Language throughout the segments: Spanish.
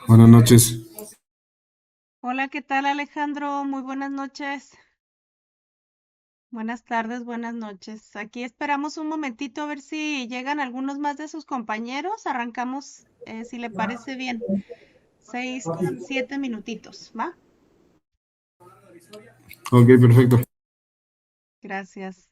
Buenas noches. Hola, ¿qué tal, Alejandro? Muy buenas noches. Buenas tardes, buenas noches. Aquí esperamos un momentito a ver si llegan algunos más de sus compañeros. Arrancamos, si le parece bien. 6 con 7 minutitos, ¿va? Ok, perfecto. Gracias.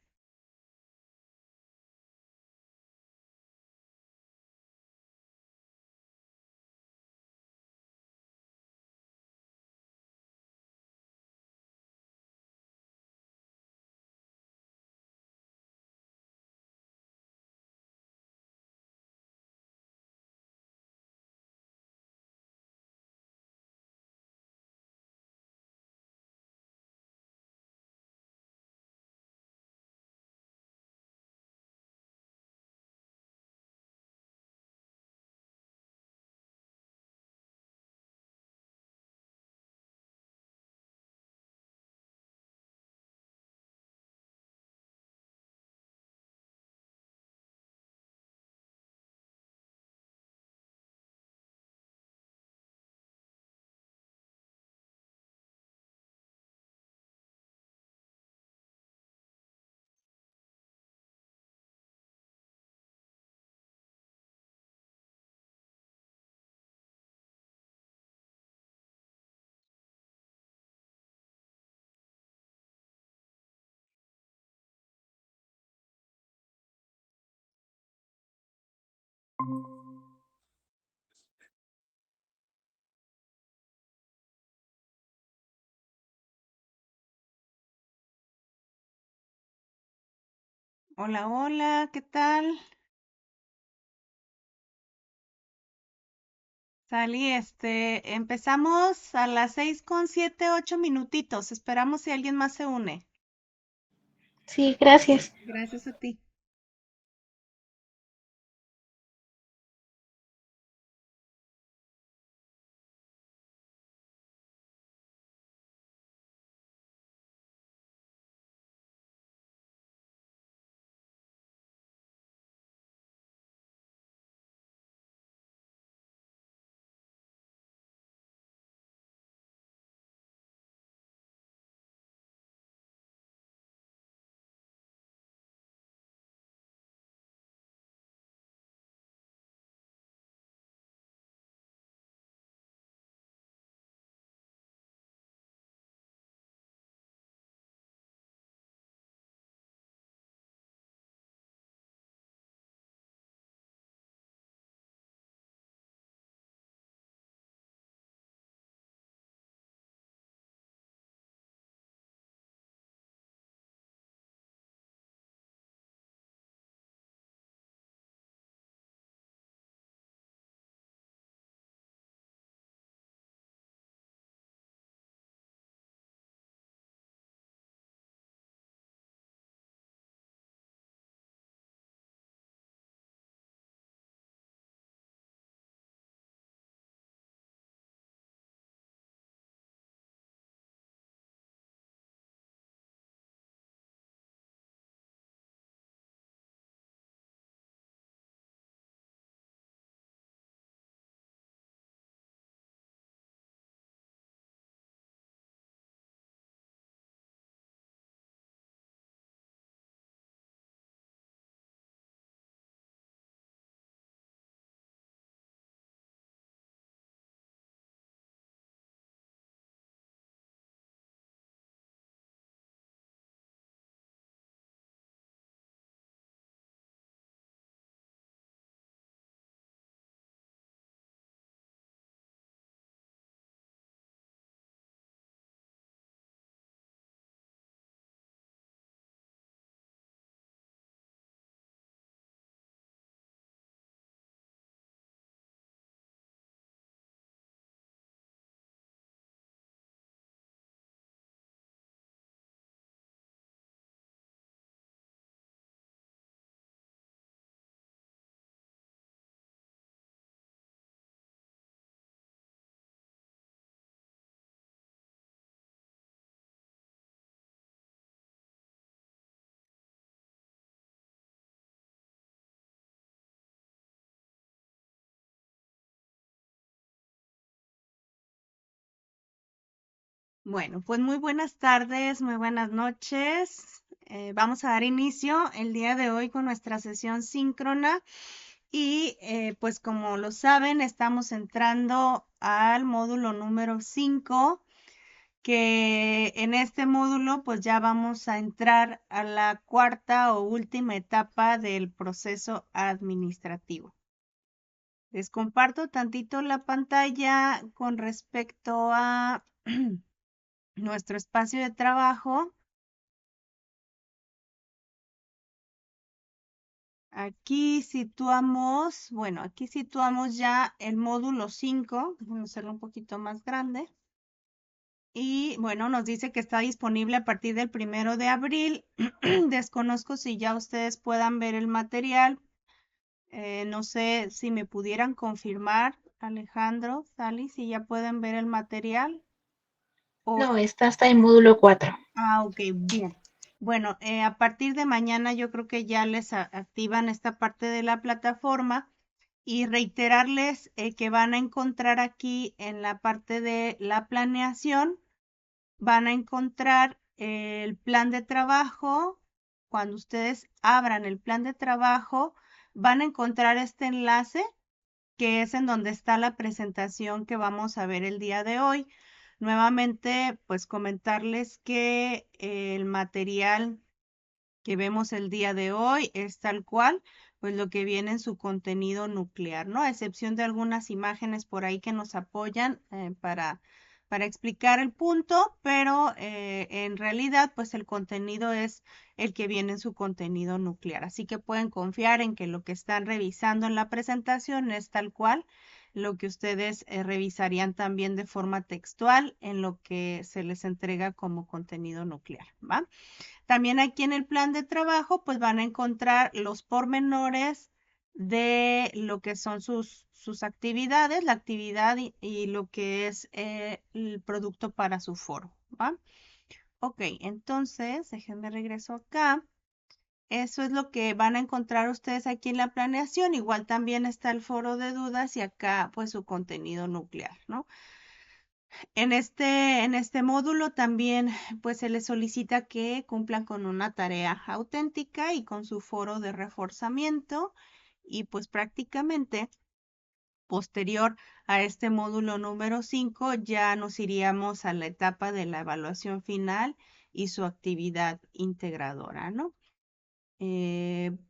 Hola, hola, ¿qué tal? Salí, empezamos a las 6 con 7, 8 minutitos. Esperamos si alguien más se une. Sí, gracias. Gracias a ti. Bueno, pues muy buenas tardes, muy buenas noches. Vamos a dar inicio el día de hoy con nuestra sesión síncrona y pues como lo saben, estamos entrando al módulo número 5, que en este módulo pues ya vamos a entrar a la cuarta o última etapa del proceso administrativo. Les comparto tantito la pantalla con respecto a nuestro espacio de trabajo. Aquí situamos ya el módulo 5. Vamos a hacerlo un poquito más grande. Y bueno, nos dice que está disponible a partir del 1 de abril. Desconozco si ya ustedes puedan ver el material. No sé si me pudieran confirmar, Alejandro, Sally, si ya pueden ver el material. O No, está hasta el módulo 4. Ok, bien. Bueno, a partir de mañana yo creo que ya les activan esta parte de la plataforma y reiterarles que van a encontrar aquí en la parte de la planeación, van a encontrar el plan de trabajo. Cuando ustedes abran el plan de trabajo, van a encontrar este enlace que es en donde está la presentación que vamos a ver el día de hoy. Nuevamente, pues comentarles que el material que vemos el día de hoy es tal cual, pues lo que viene en su contenido nuclear, ¿no? A excepción de algunas imágenes por ahí que nos apoyan para explicar el punto, pero en realidad, pues el contenido es el que viene en su contenido nuclear. Así que pueden confiar en que lo que están revisando en la presentación es tal cual lo que ustedes revisarían también de forma textual en lo que se les entrega como contenido nuclear, ¿va? También aquí en el plan de trabajo, pues van a encontrar los pormenores de lo que son sus actividades, la actividad y lo que es el producto para su foro, ¿va? Ok, entonces, déjenme regreso acá. Eso es lo que van a encontrar ustedes aquí en la planeación. Igual también está el foro de dudas y acá pues su contenido nuclear, ¿no? En este módulo también pues se les solicita que cumplan con una tarea auténtica y con su foro de reforzamiento y pues prácticamente posterior a este módulo número 5 ya nos iríamos a la etapa de la evaluación final y su actividad integradora, ¿no?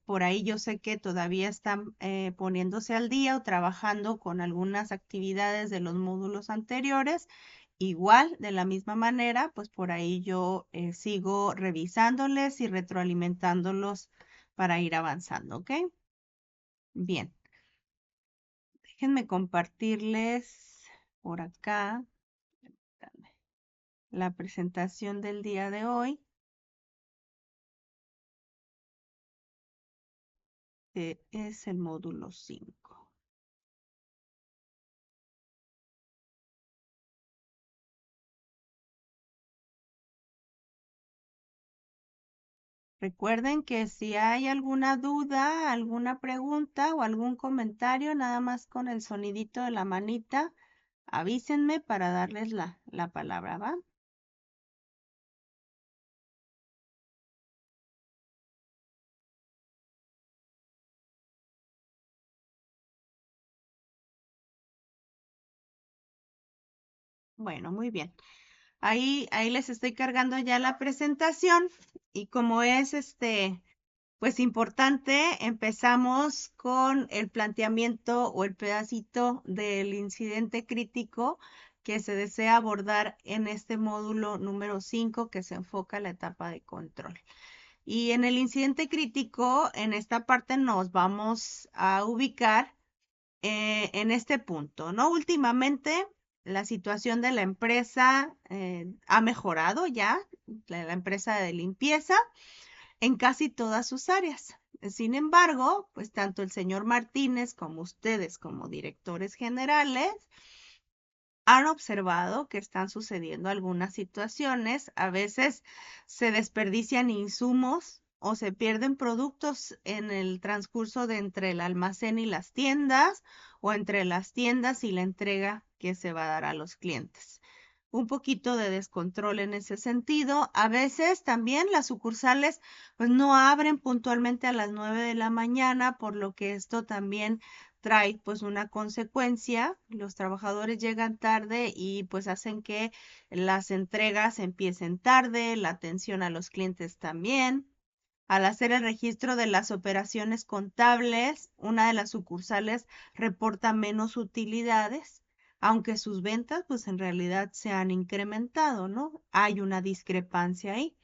Por ahí yo sé que todavía están poniéndose al día o trabajando con algunas actividades de los módulos anteriores. Igual, de la misma manera, pues por ahí yo sigo revisándoles y retroalimentándolos para ir avanzando, ¿ok? Bien, déjenme compartirles por acá la presentación del día de hoy, que es el módulo 5. Recuerden que si hay alguna duda, alguna pregunta o algún comentario, nada más con el sonidito de la manita, avísenme para darles la palabra, ¿va? Bueno, muy bien. Ahí les estoy cargando ya la presentación y como es pues importante, empezamos con el planteamiento o el pedacito del incidente crítico que se desea abordar en este módulo número 5 que se enfoca en la etapa de control. Y en el incidente crítico, en esta parte nos vamos a ubicar en este punto, ¿no? Últimamente, la situación de la empresa ha mejorado ya, la empresa de limpieza en casi todas sus áreas. Sin embargo, pues tanto el señor Martínez como ustedes como directores generales han observado que están sucediendo algunas situaciones. A veces se desperdician insumos o se pierden productos en el transcurso de entre el almacén y las tiendas o entre las tiendas y la entrega que se va a dar a los clientes. un poquito de descontrol en ese sentido. A veces también las sucursales pues no abren puntualmente a las 9 de la mañana, por lo que esto también trae pues una consecuencia. Los trabajadores llegan tarde y pues hacen que las entregas empiecen tarde, la atención a los clientes también. Al hacer el registro de las operaciones contables, una de las sucursales reporta menos utilidades, aunque sus ventas pues en realidad se han incrementado, ¿no? Hay una discrepancia ahí.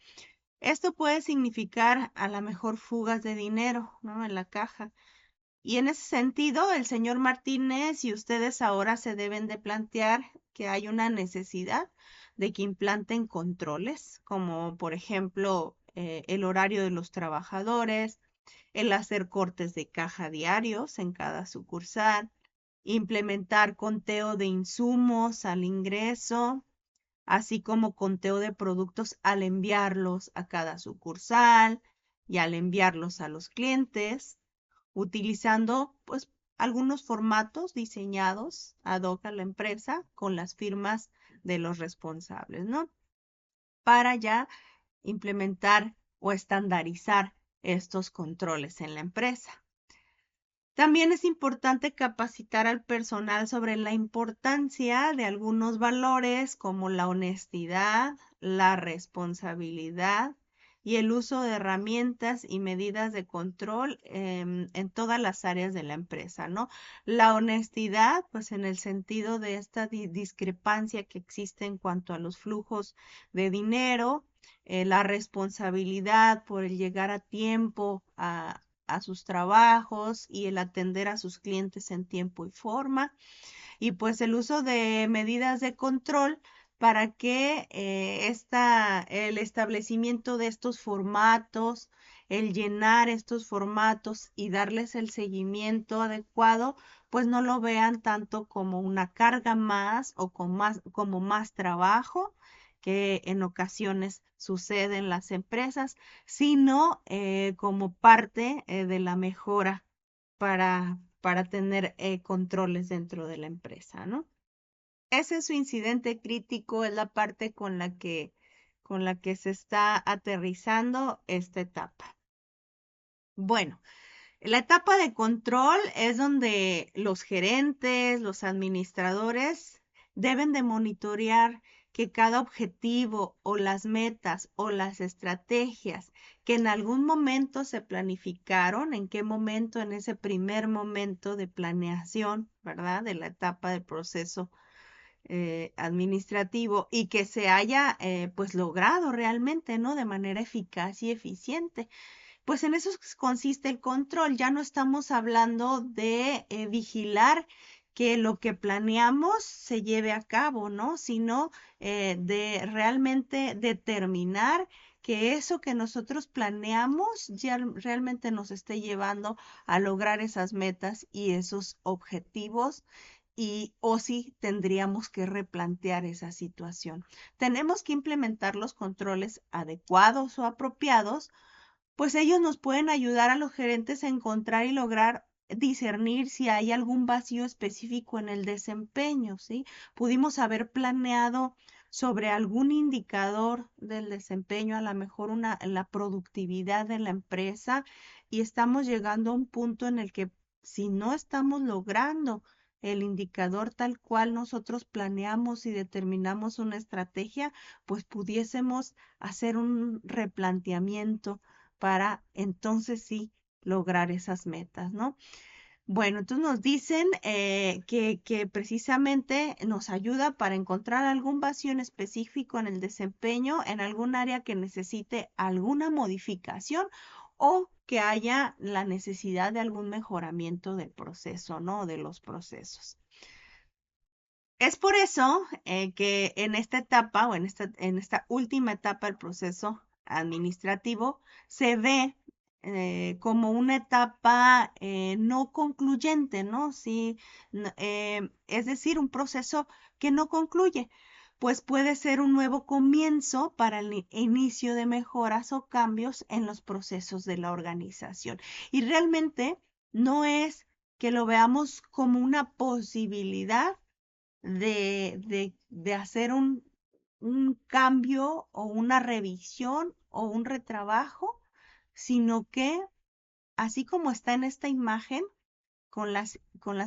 Esto puede significar a lo mejor fugas de dinero, ¿no? En la caja. Y en ese sentido, el señor Martínez y ustedes ahora se deben de plantear que hay una necesidad de que implanten controles, como por ejemplo el horario de los trabajadores, el hacer cortes de caja diarios en cada sucursal, implementar conteo de insumos al ingreso, así como conteo de productos al enviarlos a cada sucursal y al enviarlos a los clientes utilizando pues algunos formatos diseñados ad hoc a la empresa con las firmas de los responsables, ¿no? Para ya implementar o estandarizar estos controles en la empresa. También es importante capacitar al personal sobre la importancia de algunos valores como la honestidad, la responsabilidad y el uso de herramientas y medidas de control en todas las áreas de la empresa, ¿no? La honestidad, pues en el sentido de esta discrepancia que existe en cuanto a los flujos de dinero, la responsabilidad por el llegar a tiempo a sus trabajos y el atender a sus clientes en tiempo y forma. Y pues el uso de medidas de control para que el establecimiento de estos formatos, el llenar estos formatos y darles el seguimiento adecuado, pues no lo vean tanto como una carga más o como más trabajo que en ocasiones sucede en las empresas, sino como parte de la mejora para tener controles dentro de la empresa, ¿no? Ese es su incidente crítico, es la parte con la que se está aterrizando esta etapa. Bueno, la etapa de control es donde los gerentes, los administradores deben de monitorear que cada objetivo o las metas o las estrategias que en algún momento se planificaron, en qué momento, en ese primer momento de planeación, ¿verdad? De la etapa del proceso administrativo y que se haya pues logrado realmente, ¿no? De manera eficaz y eficiente. Pues en eso consiste el control. Ya no estamos hablando de vigilar que lo que planeamos se lleve a cabo, ¿no? Sino de realmente determinar que eso que nosotros planeamos ya realmente nos esté llevando a lograr esas metas y esos objetivos y o si tendríamos que replantear esa situación. Tenemos que implementar los controles adecuados o apropiados pues ellos nos pueden ayudar a los gerentes a encontrar y lograr discernir si hay algún vacío específico en el desempeño, ¿sí? Pudimos haber planeado sobre algún indicador del desempeño, a lo mejor la productividad de la empresa, y estamos llegando a un punto en el que si no estamos logrando el indicador tal cual nosotros planeamos y determinamos una estrategia, pues pudiésemos hacer un replanteamiento para entonces sí lograr esas metas, ¿no? Bueno, entonces nos dicen que precisamente nos ayuda para encontrar algún vacío en específico en el desempeño, en algún área que necesite alguna modificación o que haya la necesidad de algún mejoramiento del proceso, ¿no? De los procesos. Es por eso que en esta etapa o en esta última etapa del proceso administrativo se ve como una etapa no concluyente, ¿no? Sí, es decir, un proceso que no concluye, pues puede ser un nuevo comienzo para el inicio de mejoras o cambios en los procesos de la organización. Y realmente no es que lo veamos como una posibilidad de hacer un cambio o una revisión o un retrabajo, sino que así como está en esta imagen con las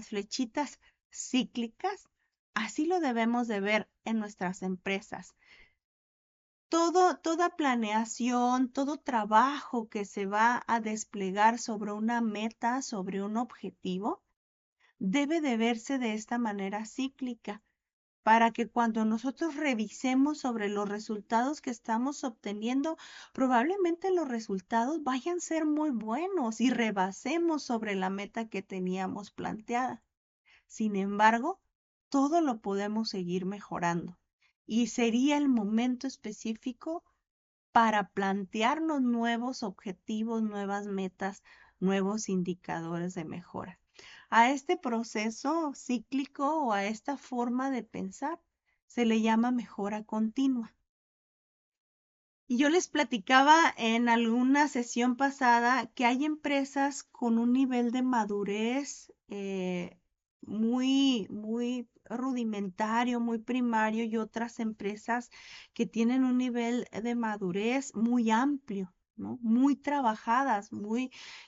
flechitas cíclicas, así lo debemos de ver en nuestras empresas. Toda planeación, todo trabajo que se va a desplegar sobre una meta, sobre un objetivo, debe de verse de esta manera cíclica, para que cuando nosotros revisemos sobre los resultados que estamos obteniendo, probablemente los resultados vayan a ser muy buenos y rebasemos sobre la meta que teníamos planteada. Sin embargo, todo lo podemos seguir mejorando y sería el momento específico para plantearnos nuevos objetivos, nuevas metas, nuevos indicadores de mejora. A este proceso cíclico o a esta forma de pensar se le llama mejora continua. Y yo les platicaba en alguna sesión pasada que hay empresas con un nivel de madurez muy rudimentario, muy primario, y otras empresas que tienen un nivel de madurez muy amplio, ¿no? Muy trabajadas,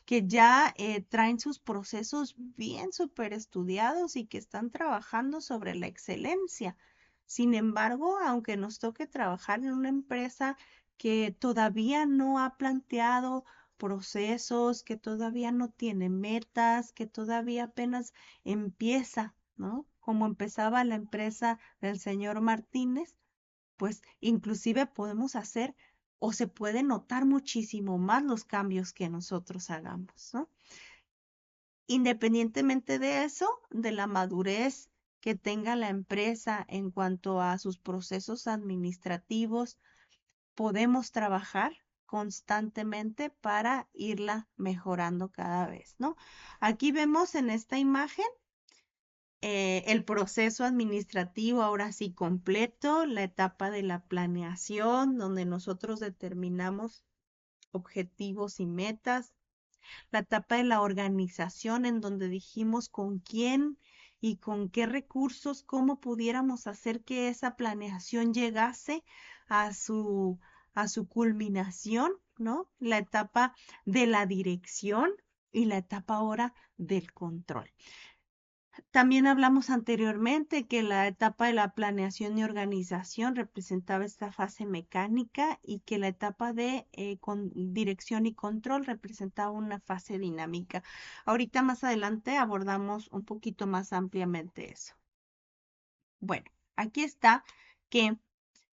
que ya traen sus procesos bien súper estudiados y que están trabajando sobre la excelencia. Sin embargo, aunque nos toque trabajar en una empresa que todavía no ha planteado procesos, que todavía no tiene metas, que todavía apenas empieza, ¿no? Como empezaba la empresa del señor Martínez, pues inclusive podemos hacer o se puede notar muchísimo más los cambios que nosotros hagamos, ¿no? Independientemente de eso, de la madurez que tenga la empresa en cuanto a sus procesos administrativos, podemos trabajar constantemente para irla mejorando cada vez, ¿no? Aquí vemos en esta imagen el proceso administrativo ahora sí completo, la etapa de la planeación, donde nosotros determinamos objetivos y metas, la etapa de la organización, en donde dijimos con quién y con qué recursos, cómo pudiéramos hacer que esa planeación llegase a a su culminación, ¿no? La etapa de la dirección y la etapa ahora del control. También hablamos anteriormente que la etapa de la planeación y organización representaba esta fase mecánica y que la etapa de dirección y control representaba una fase dinámica. Ahorita más adelante abordamos un poquito más ampliamente eso. Bueno, aquí está que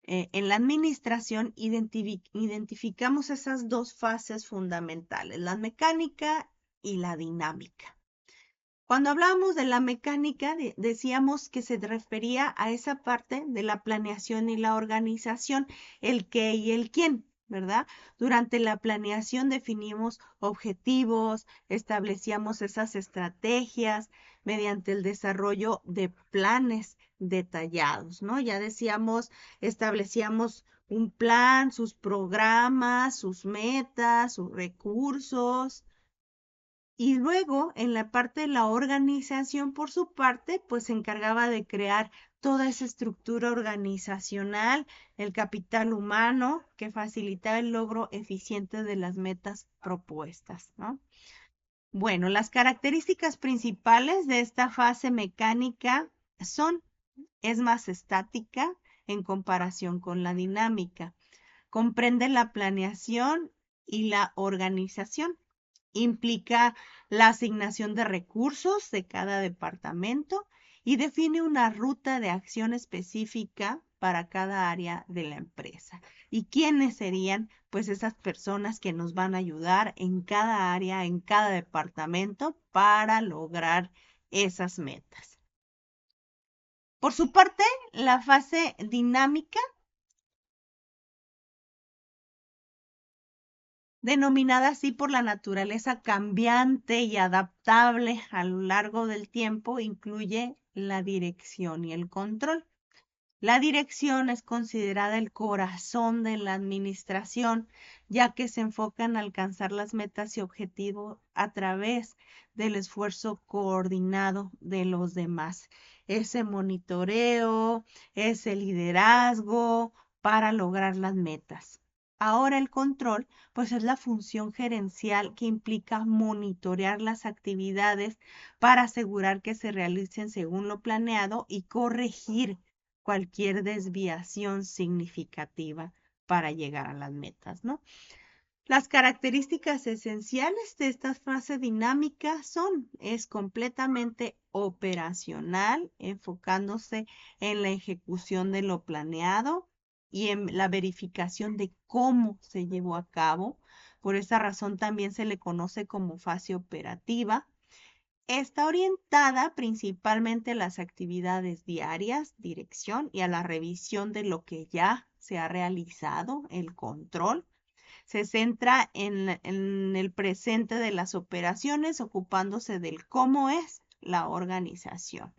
en la administración identificamos esas dos fases fundamentales, la mecánica y la dinámica. Cuando hablábamos de la mecánica, decíamos que se refería a esa parte de la planeación y la organización, el qué y el quién, ¿verdad? Durante la planeación definimos objetivos, establecíamos esas estrategias mediante el desarrollo de planes detallados, ¿no? Ya decíamos, establecíamos un plan, sus programas, sus metas, sus recursos. Y luego, en la parte de la organización, por su parte, pues se encargaba de crear toda esa estructura organizacional, el capital humano, que facilitaba el logro eficiente de las metas propuestas, ¿no? Bueno, las características principales de esta fase mecánica es más estática en comparación con la dinámica. Comprende la planeación y la organización. Implica la asignación de recursos de cada departamento y define una ruta de acción específica para cada área de la empresa. ¿Y quiénes serían? Pues esas personas que nos van a ayudar en cada área, en cada departamento para lograr esas metas. Por su parte, la fase dinámica, denominada así por la naturaleza cambiante y adaptable a lo largo del tiempo, incluye la dirección y el control. La dirección es considerada el corazón de la administración, ya que se enfoca en alcanzar las metas y objetivos a través del esfuerzo coordinado de los demás. ese monitoreo, ese liderazgo para lograr las metas. Ahora el control, pues es la función gerencial que implica monitorear las actividades para asegurar que se realicen según lo planeado y corregir cualquier desviación significativa para llegar a las metas, ¿no? Las características esenciales de esta fase dinámica es completamente operacional, enfocándose en la ejecución de lo planeado y en la verificación de cómo se llevó a cabo. Por esa razón también se le conoce como fase operativa. Está orientada principalmente a las actividades diarias, dirección y a la revisión de lo que ya se ha realizado, el control. Se centra en el presente de las operaciones, ocupándose del cómo es la organización.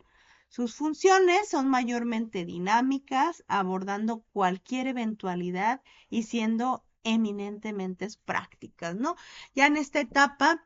Sus funciones son mayormente dinámicas, abordando cualquier eventualidad y siendo eminentemente prácticas, ¿no? Ya en esta etapa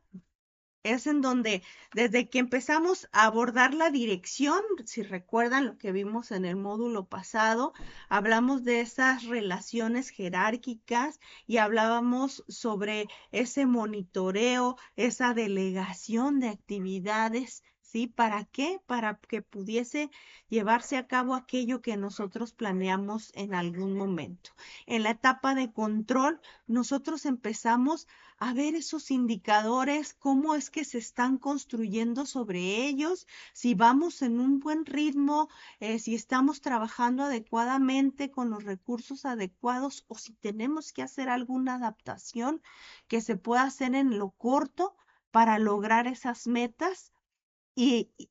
es en donde desde que empezamos a abordar la dirección, si recuerdan lo que vimos en el módulo pasado, hablamos de esas relaciones jerárquicas y hablábamos sobre ese monitoreo, esa delegación de actividades. ¿Sí? ¿Para qué? Para que pudiese llevarse a cabo aquello que nosotros planeamos en algún momento. En la etapa de control, nosotros empezamos a ver esos indicadores, cómo es que se están construyendo sobre ellos, si vamos en un buen ritmo, si estamos trabajando adecuadamente con los recursos adecuados o si tenemos que hacer alguna adaptación que se pueda hacer en lo corto para lograr esas metas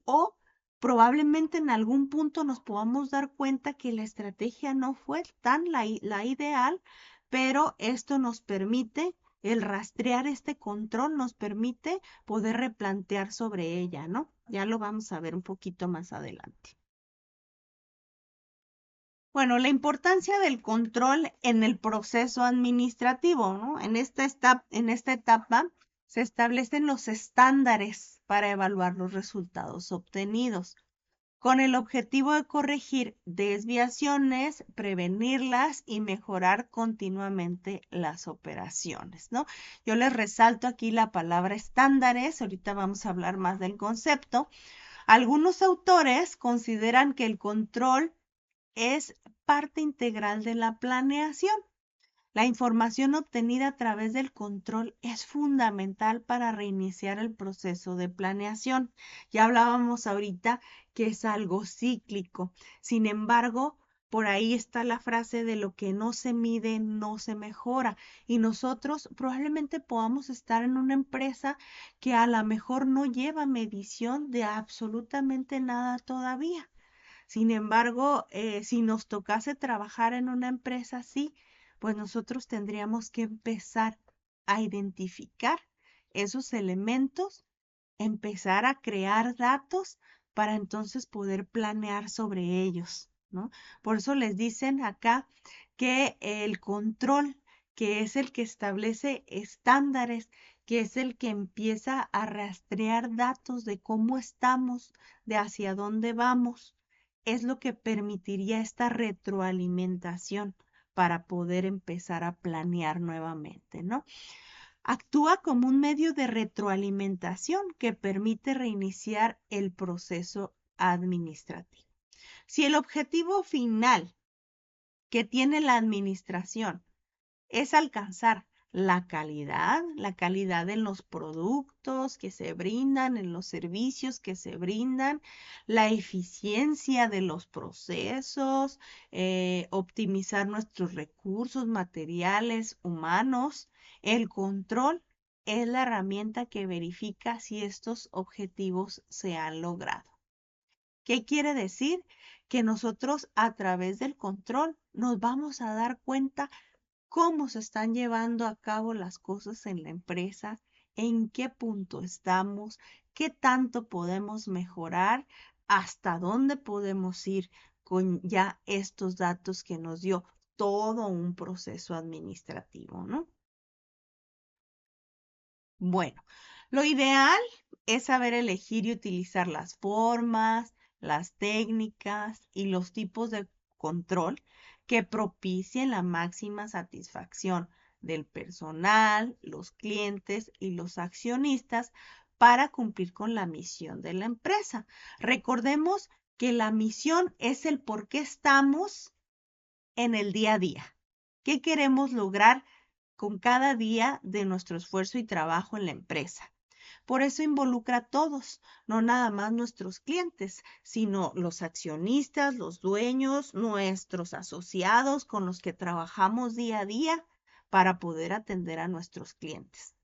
o probablemente en algún punto nos podamos dar cuenta que la estrategia no fue tan la ideal, pero esto nos permite, el rastrear este control nos permite poder replantear sobre ella, ¿no? Ya lo vamos a ver un poquito más adelante. Bueno, la importancia del control en el proceso administrativo, ¿no? En esta etapa se establecen los estándares para evaluar los resultados obtenidos, con el objetivo de corregir desviaciones, prevenirlas y mejorar continuamente las operaciones, ¿no? Yo les resalto aquí la palabra estándares, ahorita vamos a hablar más del concepto. Algunos autores consideran que el control es parte integral de la planeación. La información obtenida a través del control es fundamental para reiniciar el proceso de planeación. Ya hablábamos ahorita que es algo cíclico. Sin embargo, por ahí está la frase de lo que no se mide, no se mejora. Y nosotros probablemente podamos estar en una empresa que a lo mejor no lleva medición de absolutamente nada todavía. Sin embargo, si nos tocase trabajar en una empresa así, pues nosotros tendríamos que empezar a identificar esos elementos, empezar a crear datos para entonces poder planear sobre ellos, ¿no? Por eso les dicen acá que el control, que es el que establece estándares, que es el que empieza a rastrear datos de cómo estamos, de hacia dónde vamos, es lo que permitiría esta retroalimentación para poder empezar a planear nuevamente, ¿no? Actúa como un medio de retroalimentación que permite reiniciar el proceso administrativo. Si el objetivo final que tiene la administración es alcanzar la calidad en los productos que se brindan, en los servicios que se brindan, la eficiencia de los procesos, optimizar nuestros recursos materiales, humanos. El control es la herramienta que verifica si estos objetivos se han logrado. ¿Qué quiere decir? Que nosotros a través del control nos vamos a dar cuenta cómo se están llevando a cabo las cosas en la empresa, en qué punto estamos, qué tanto podemos mejorar, hasta dónde podemos ir con ya estos datos que nos dio todo un proceso administrativo, ¿no? Bueno, lo ideal es saber elegir y utilizar las formas, las técnicas y los tipos de control que propicien la máxima satisfacción del personal, los clientes y los accionistas para cumplir con la misión de la empresa. Recordemos que la misión es el por qué estamos en el día a día. ¿Qué queremos lograr con cada día de nuestro esfuerzo y trabajo en la empresa? Por eso involucra a todos, no nada más nuestros clientes, sino los accionistas, los dueños, nuestros asociados con los que trabajamos día a día para poder atender a nuestros clientes.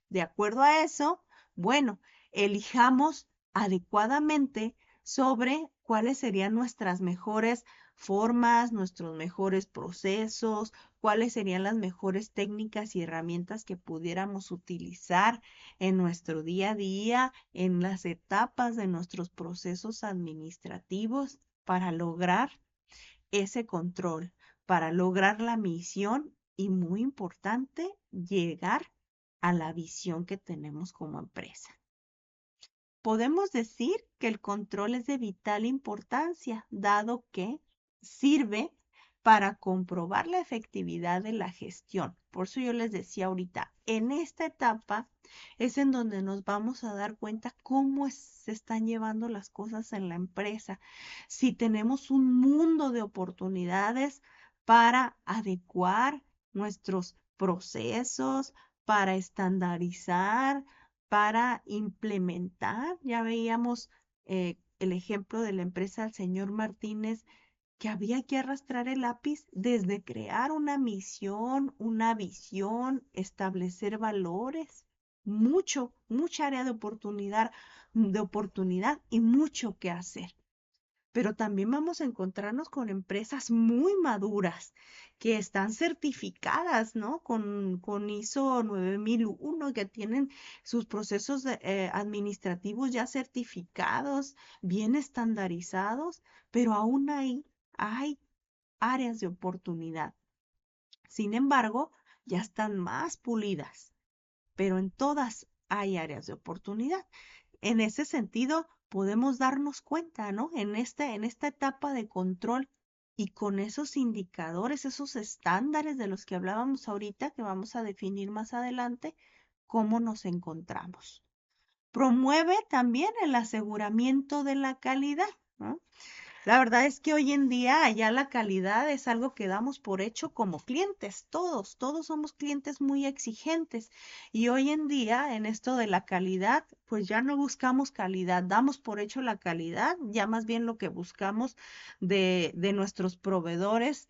De acuerdo a eso, bueno, elijamos adecuadamente sobre cuáles serían nuestras mejores formas, nuestros mejores procesos, cuáles serían las mejores técnicas y herramientas que pudiéramos utilizar en nuestro día a día, en las etapas de nuestros procesos administrativos para lograr ese control, para lograr la misión y, muy importante, llegar a la visión que tenemos como empresa. Podemos decir que el control es de vital importancia, dado que sirve para comprobar la efectividad de la gestión. Por eso yo les decía ahorita, en esta etapa es en donde nos vamos a dar cuenta cómo se están llevando las cosas en la empresa, si tenemos un mundo de oportunidades para adecuar nuestros procesos, para estandarizar, para implementar. Ya veíamos el ejemplo de la empresa del señor Martínez, que había que arrastrar el lápiz desde crear una misión, una visión, establecer valores, mucha área de oportunidad y mucho que hacer. Pero también vamos a encontrarnos con empresas muy maduras que están certificadas, ¿no? Con ISO 9001, que tienen sus procesos administrativos ya certificados, bien estandarizados, pero aún ahí hay áreas de oportunidad. Sin embargo, ya están más pulidas, pero en todas hay áreas de oportunidad. En ese sentido, podemos darnos cuenta, ¿no? En esta etapa de control y con esos indicadores, esos estándares de los que hablábamos ahorita, que vamos a definir más adelante, cómo nos encontramos. Promueve también el aseguramiento de la calidad, ¿no? La verdad es que hoy en día ya la calidad es algo que damos por hecho como clientes, todos somos clientes muy exigentes y hoy en día en esto de la calidad, pues ya no buscamos calidad, damos por hecho la calidad, ya más bien lo que buscamos de nuestros proveedores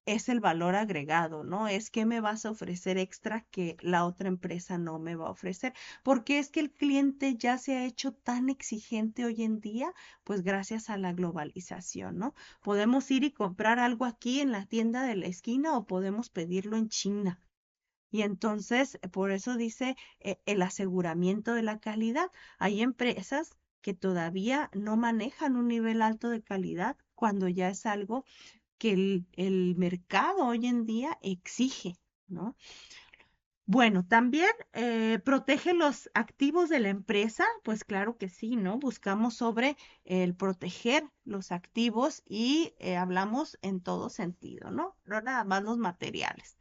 es el valor agregado, ¿no? Es qué me vas a ofrecer extra que la otra empresa no me va a ofrecer, porque es que el cliente ya se ha hecho tan exigente hoy en día pues gracias a la globalización, ¿no? Podemos ir y comprar algo aquí en la tienda de la esquina o podemos pedirlo en China. Y entonces, por eso dice el aseguramiento de la calidad. Hay empresas que todavía no manejan un nivel alto de calidad cuando ya es algo que el mercado hoy en día exige, ¿no? Bueno, también protege los activos de la empresa, pues claro que sí, ¿no? Buscamos sobre el proteger los activos y hablamos en todo sentido, ¿no? No nada más los materiales.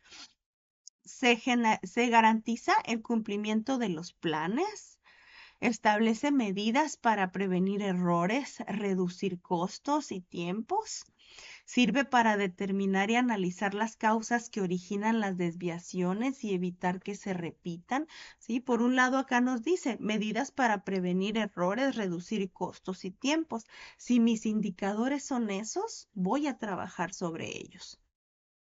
Se garantiza el cumplimiento de los planes, establece medidas para prevenir errores, reducir costos y tiempos. Sirve para determinar y analizar las causas que originan las desviaciones y evitar que se repitan. ¿Sí? Por un lado, acá nos dice medidas para prevenir errores, reducir costos y tiempos. Si mis indicadores son esos, voy a trabajar sobre ellos.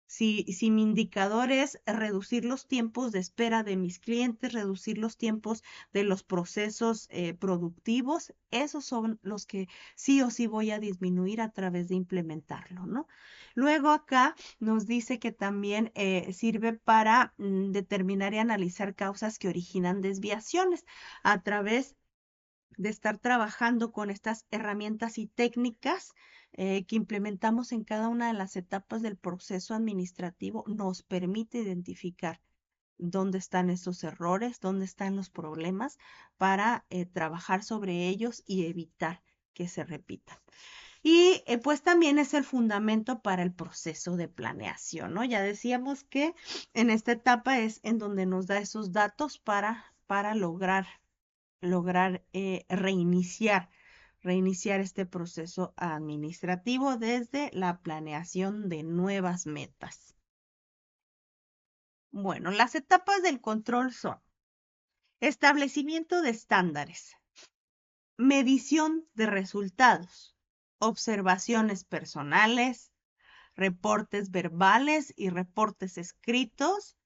Si mi indicador es reducir los tiempos de espera de mis clientes, reducir los tiempos de los procesos productivos, esos son los que sí o sí voy a disminuir a través de implementarlo, ¿no? Luego acá nos dice que también sirve para determinar y analizar causas que originan desviaciones a través de estar trabajando con estas herramientas y técnicas que implementamos en cada una de las etapas del proceso administrativo, nos permite identificar dónde están esos errores, dónde están los problemas para trabajar sobre ellos y evitar que se repitan. Y pues también es el fundamento para el proceso de planeación, ¿no? Ya decíamos que en esta etapa es en donde nos da esos datos para lograr reiniciar este proceso administrativo desde la planeación de nuevas metas. Bueno, las etapas del control son establecimiento de estándares, medición de resultados, observaciones personales, reportes verbales y reportes escritos,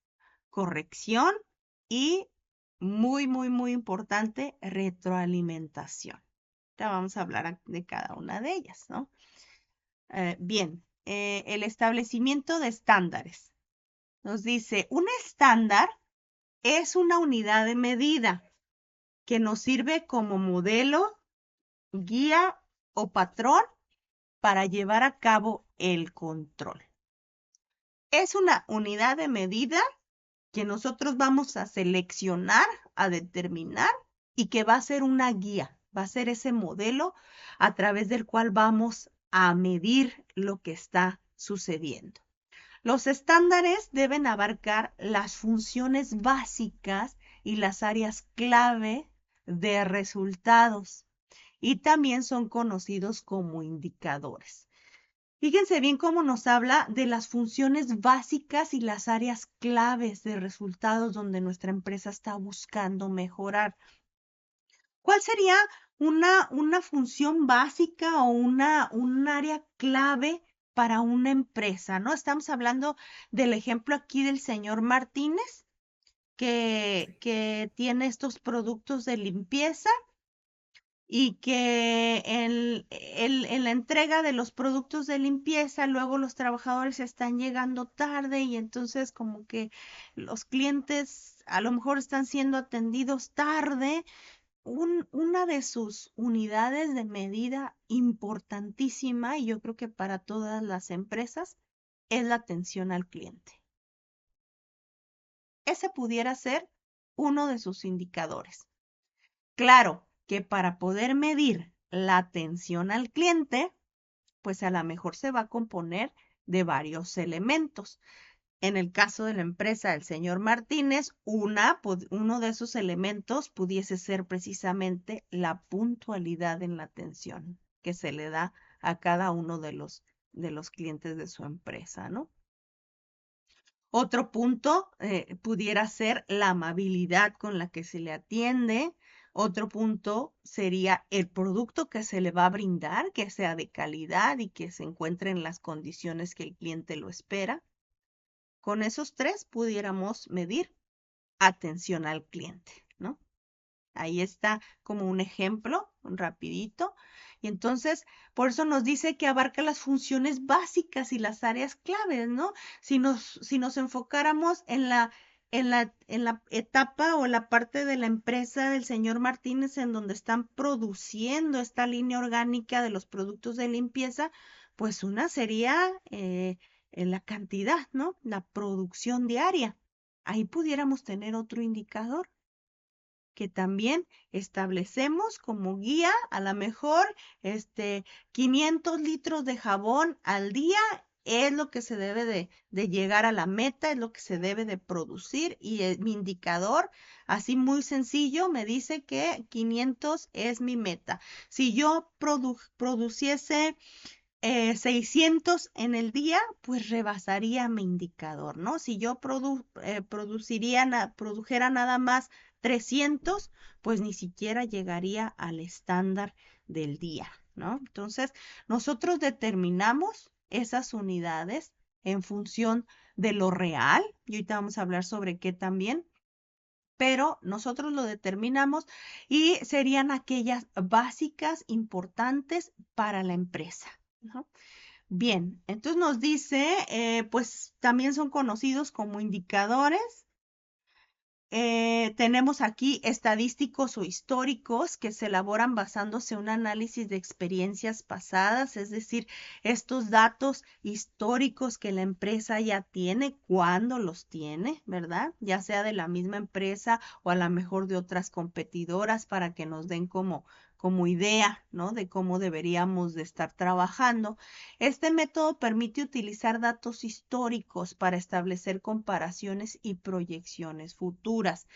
corrección y muy importante, retroalimentación. Ahora vamos a hablar de cada una de ellas, ¿no? Bien, el establecimiento de estándares. Nos dice, un estándar es una unidad de medida que nos sirve como modelo, guía o patrón para llevar a cabo el control. Es una unidad de medida que nosotros vamos a seleccionar, a determinar y que va a ser una guía, va a ser ese modelo a través del cual vamos a medir lo que está sucediendo. Los estándares deben abarcar las funciones básicas y las áreas clave de resultados y también son conocidos como indicadores. Fíjense bien cómo nos habla de las funciones básicas y las áreas claves de resultados donde nuestra empresa está buscando mejorar. ¿Cuál sería una función básica o un área clave para una empresa, ¿no? Estamos hablando del ejemplo aquí del señor Martínez, que tiene estos productos de limpieza y que en la entrega de los productos de limpieza, luego los trabajadores están llegando tarde y entonces como que los clientes a lo mejor están siendo atendidos tarde. Una de sus unidades de medida importantísima, y yo creo que para todas las empresas, es la atención al cliente. Ese pudiera ser uno de sus indicadores. Claro que para poder medir la atención al cliente, pues a lo mejor se va a componer de varios elementos. En el caso de la empresa del señor Martínez, uno de esos elementos pudiese ser precisamente la puntualidad en la atención que se le da a cada uno de los clientes de su empresa, ¿no? Otro punto pudiera ser la amabilidad con la que se le atiende. Otro punto sería el producto que se le va a brindar, que sea de calidad y que se encuentre en las condiciones que el cliente lo espera. Con esos tres pudiéramos medir atención al cliente, ¿no? Ahí está como un ejemplo, rapidito. Y entonces, por eso nos dice que abarca las funciones básicas y las áreas claves, ¿no? Si nos enfocáramos en la etapa o la parte de la empresa del señor Martínez en donde están produciendo esta línea orgánica de los productos de limpieza, pues una sería en la cantidad, ¿no? La producción diaria. Ahí pudiéramos tener otro indicador que también establecemos como guía, a lo mejor 500 litros de jabón al día es lo que se debe de llegar a la meta, es lo que se debe de producir y mi indicador, así muy sencillo, me dice que 500 es mi meta. Si yo produciese 600 en el día, pues rebasaría mi indicador, ¿no? Si yo produjera nada más 300, pues ni siquiera llegaría al estándar del día, ¿no? Entonces, nosotros determinamos esas unidades en función de lo real, y ahorita vamos a hablar sobre qué también, pero nosotros lo determinamos y serían aquellas básicas importantes para la empresa, ¿no? Bien, entonces nos dice, pues también son conocidos como indicadores. Tenemos aquí estadísticos o históricos que se elaboran basándose en un análisis de experiencias pasadas, es decir, estos datos históricos que la empresa ya tiene, cuándo los tiene, ¿verdad? Ya sea de la misma empresa o a lo mejor de otras competidoras para que nos den como como idea, ¿no? De cómo deberíamos de estar trabajando. Este método permite utilizar datos históricos para establecer comparaciones y proyecciones futuras.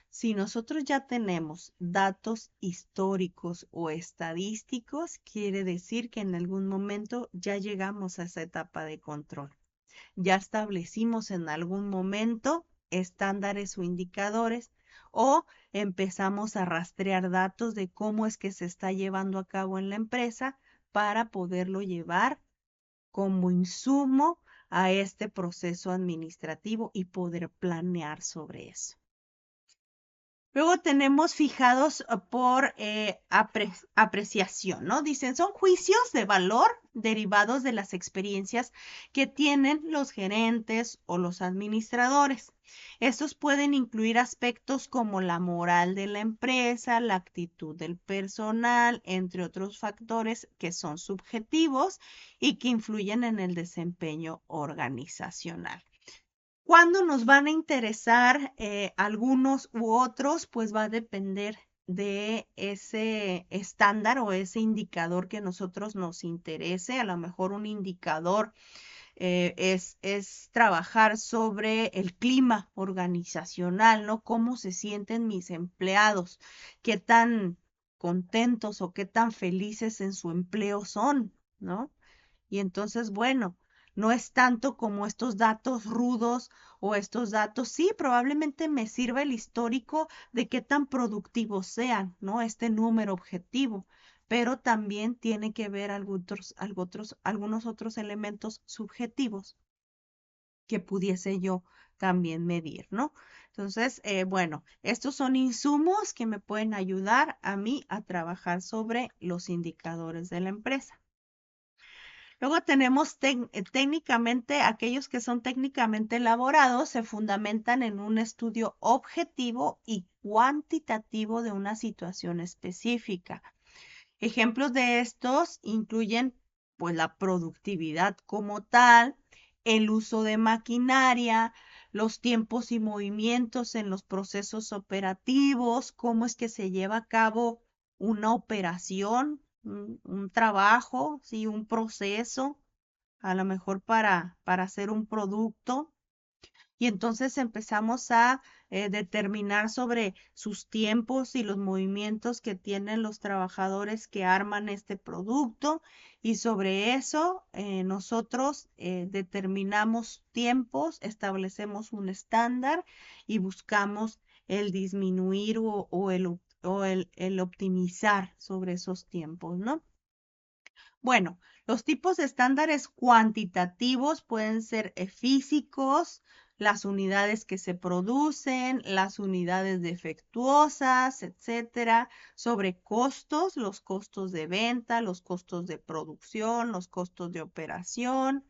Si nosotros ya tenemos datos históricos o estadísticos, quiere decir que en algún momento ya llegamos a esa etapa de control. Ya establecimos en algún momento estándares o indicadores o empezamos a rastrear datos de cómo es que se está llevando a cabo en la empresa para poderlo llevar como insumo a este proceso administrativo y poder planear sobre eso. Luego tenemos fijados por apreciación, ¿no? Dicen, son juicios de valor derivados de las experiencias que tienen los gerentes o los administradores. Estos pueden incluir aspectos como la moral de la empresa, la actitud del personal, entre otros factores que son subjetivos y que influyen en el desempeño organizacional. ¿Cuándo nos van a interesar algunos u otros? Pues va a depender de ese estándar o ese indicador que nosotros nos interese. A lo mejor un indicador es trabajar sobre el clima organizacional, ¿no? ¿Cómo se sienten mis empleados? ¿Qué tan contentos o qué tan felices en su empleo son, ¿no? Y entonces, bueno, no es tanto como estos datos rudos o estos datos, sí, probablemente me sirva el histórico de qué tan productivos sean, ¿no? Este número objetivo, pero también tiene que ver algunos otros elementos subjetivos que pudiese yo también medir, ¿no? Entonces, bueno, estos son insumos que me pueden ayudar a mí a trabajar sobre los indicadores de la empresa. Luego tenemos técnicamente, aquellos que son técnicamente elaborados, se fundamentan en un estudio objetivo y cuantitativo de una situación específica. Ejemplos de estos incluyen pues la productividad como tal, el uso de maquinaria, los tiempos y movimientos en los procesos operativos, cómo es que se lleva a cabo una operación, un trabajo, ¿sí? Un proceso, a lo mejor para hacer un producto. Y entonces empezamos a determinar sobre sus tiempos y los movimientos que tienen los trabajadores que arman este producto. Y sobre eso nosotros determinamos tiempos, establecemos un estándar y buscamos el disminuir o el optimizar sobre esos tiempos, ¿no? Bueno, los tipos de estándares cuantitativos pueden ser físicos, las unidades que se producen, las unidades defectuosas, etcétera, sobre costos, los costos de venta, los costos de producción, los costos de operación,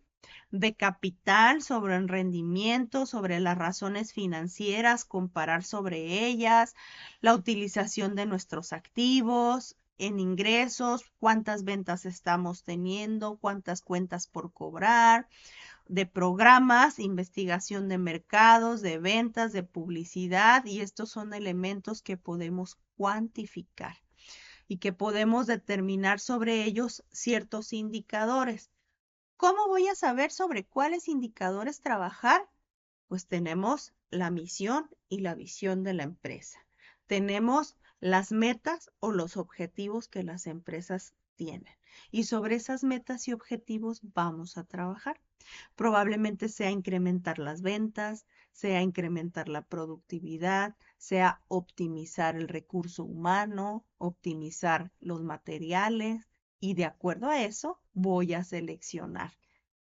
de capital, sobre el rendimiento, sobre las razones financieras, comparar sobre ellas, la utilización de nuestros activos, en ingresos, cuántas ventas estamos teniendo, cuántas cuentas por cobrar, de programas, investigación de mercados, de ventas, de publicidad, y estos son elementos que podemos cuantificar y que podemos determinar sobre ellos ciertos indicadores. ¿Cómo voy a saber sobre cuáles indicadores trabajar? Pues tenemos la misión y la visión de la empresa. Tenemos las metas o los objetivos que las empresas tienen. Y sobre esas metas y objetivos vamos a trabajar. Probablemente sea incrementar las ventas, sea incrementar la productividad, sea optimizar el recurso humano, optimizar los materiales y de acuerdo a eso voy a seleccionar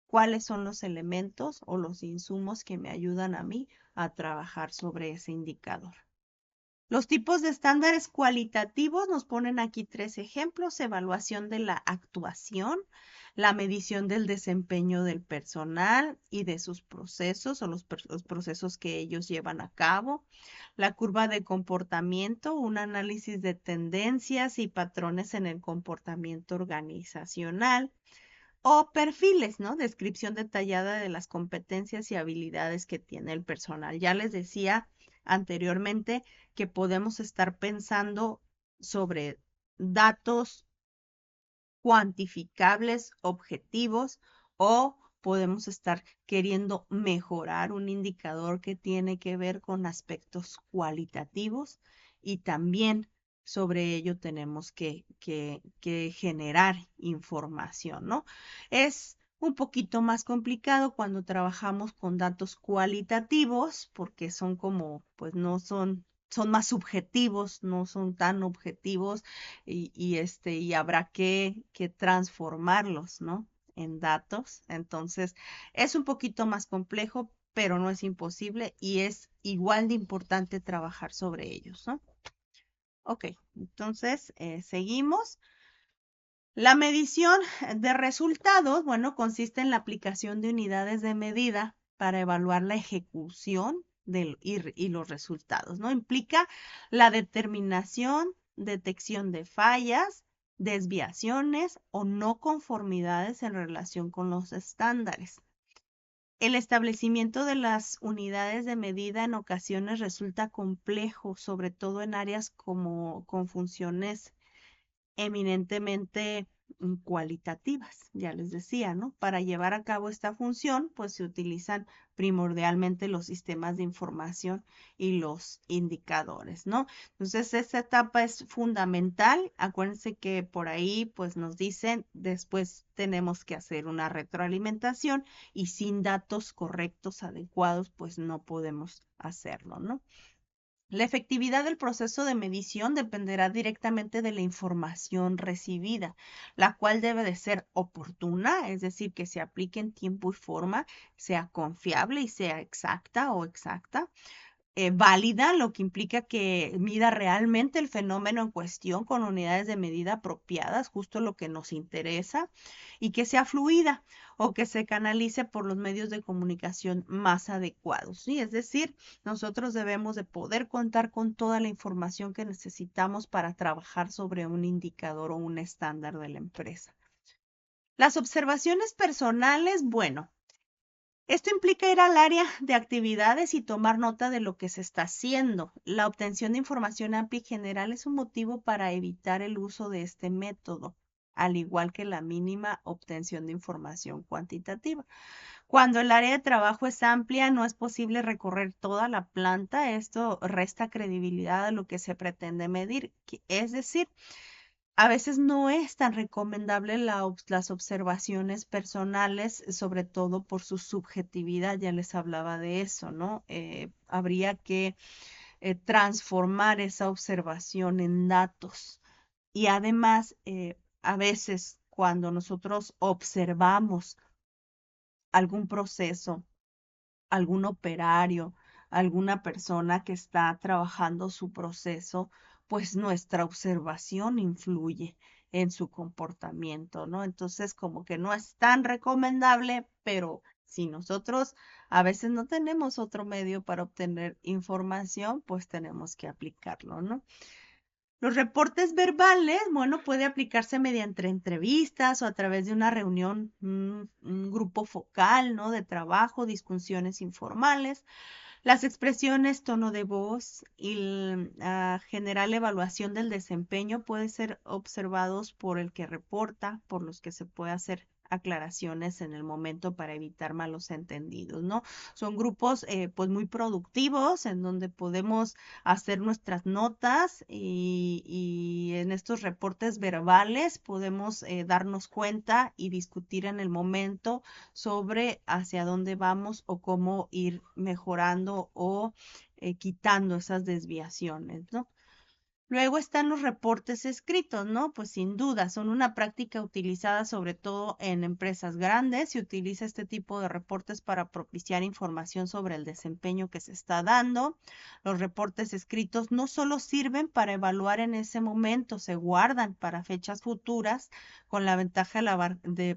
cuáles son los elementos o los insumos que me ayudan a mí a trabajar sobre ese indicador. Los tipos de estándares cualitativos nos ponen aquí 3 ejemplos: evaluación de la actuación, la medición del desempeño del personal y de sus procesos o los procesos que ellos llevan a cabo, la curva de comportamiento, un análisis de tendencias y patrones en el comportamiento organizacional, o perfiles, ¿no? Descripción detallada de las competencias y habilidades que tiene el personal. Ya les decía anteriormente que podemos estar pensando sobre datos cuantificables, objetivos, o podemos estar queriendo mejorar un indicador que tiene que ver con aspectos cualitativos y también sobre ello tenemos que generar información, ¿no? Es un poquito más complicado cuando trabajamos con datos cualitativos porque son como, pues no son, son más subjetivos, no son tan objetivos y habrá que transformarlos, ¿no? En datos. Entonces, es un poquito más complejo, pero no es imposible y es igual de importante trabajar sobre ellos, ¿no? Ok, entonces seguimos. La medición de resultados, bueno, consiste en la aplicación de unidades de medida para evaluar la ejecución y los resultados, ¿no? Implica la determinación, detección de fallas, desviaciones o no conformidades en relación con los estándares. El establecimiento de las unidades de medida en ocasiones resulta complejo, sobre todo en áreas como con funciones eminentemente cualitativas, ya les decía, ¿no? Para llevar a cabo esta función, pues se utilizan primordialmente los sistemas de información y los indicadores, ¿no? Entonces, esta etapa es fundamental. Acuérdense que por ahí, pues nos dicen, después tenemos que hacer una retroalimentación y sin datos correctos, adecuados, pues no podemos hacerlo, ¿no? La efectividad del proceso de medición dependerá directamente de la información recibida, la cual debe de ser oportuna, es decir, que se aplique en tiempo y forma, sea confiable y sea exacta o exacta, válida, lo que implica que mida realmente el fenómeno en cuestión con unidades de medida apropiadas, justo lo que nos interesa, y que sea fluida o que se canalice por los medios de comunicación más adecuados. ¿Sí? Es decir, nosotros debemos de poder contar con toda la información que necesitamos para trabajar sobre un indicador o un estándar de la empresa. Las observaciones personales, bueno, esto implica ir al área de actividades y tomar nota de lo que se está haciendo. La obtención de información amplia y general es un motivo para evitar el uso de este método, al igual que la mínima obtención de información cuantitativa. Cuando el área de trabajo es amplia, no es posible recorrer toda la planta. Esto resta credibilidad a lo que se pretende medir. Es decir, a veces no es tan recomendable las observaciones personales, sobre todo por su subjetividad, ya les hablaba de eso, ¿no? Habría que transformar esa observación en datos. Y además, a veces cuando nosotros observamos algún proceso, algún operario, alguna persona que está trabajando su proceso, pues nuestra observación influye en su comportamiento, ¿no? Entonces, como que no es tan recomendable, pero si nosotros a veces no tenemos otro medio para obtener información, pues tenemos que aplicarlo, ¿no? Los reportes verbales, bueno, puede aplicarse mediante entrevistas o a través de una reunión, un grupo focal, ¿no? De trabajo, discusiones informales. Las expresiones, tono de voz y general evaluación del desempeño puede ser observados por el que reporta, por los que se puede hacer aclaraciones en el momento para evitar malos entendidos, ¿no? Son grupos pues muy productivos en donde podemos hacer nuestras notas y en estos reportes verbales podemos darnos cuenta y discutir en el momento sobre hacia dónde vamos o cómo ir mejorando o quitando esas desviaciones, ¿no? Luego están los reportes escritos, ¿no? Pues sin duda, son una práctica utilizada sobre todo en empresas grandes. Se utiliza este tipo de reportes para propiciar información sobre el desempeño que se está dando. Los reportes escritos no solo sirven para evaluar en ese momento, se guardan para fechas futuras con la ventaja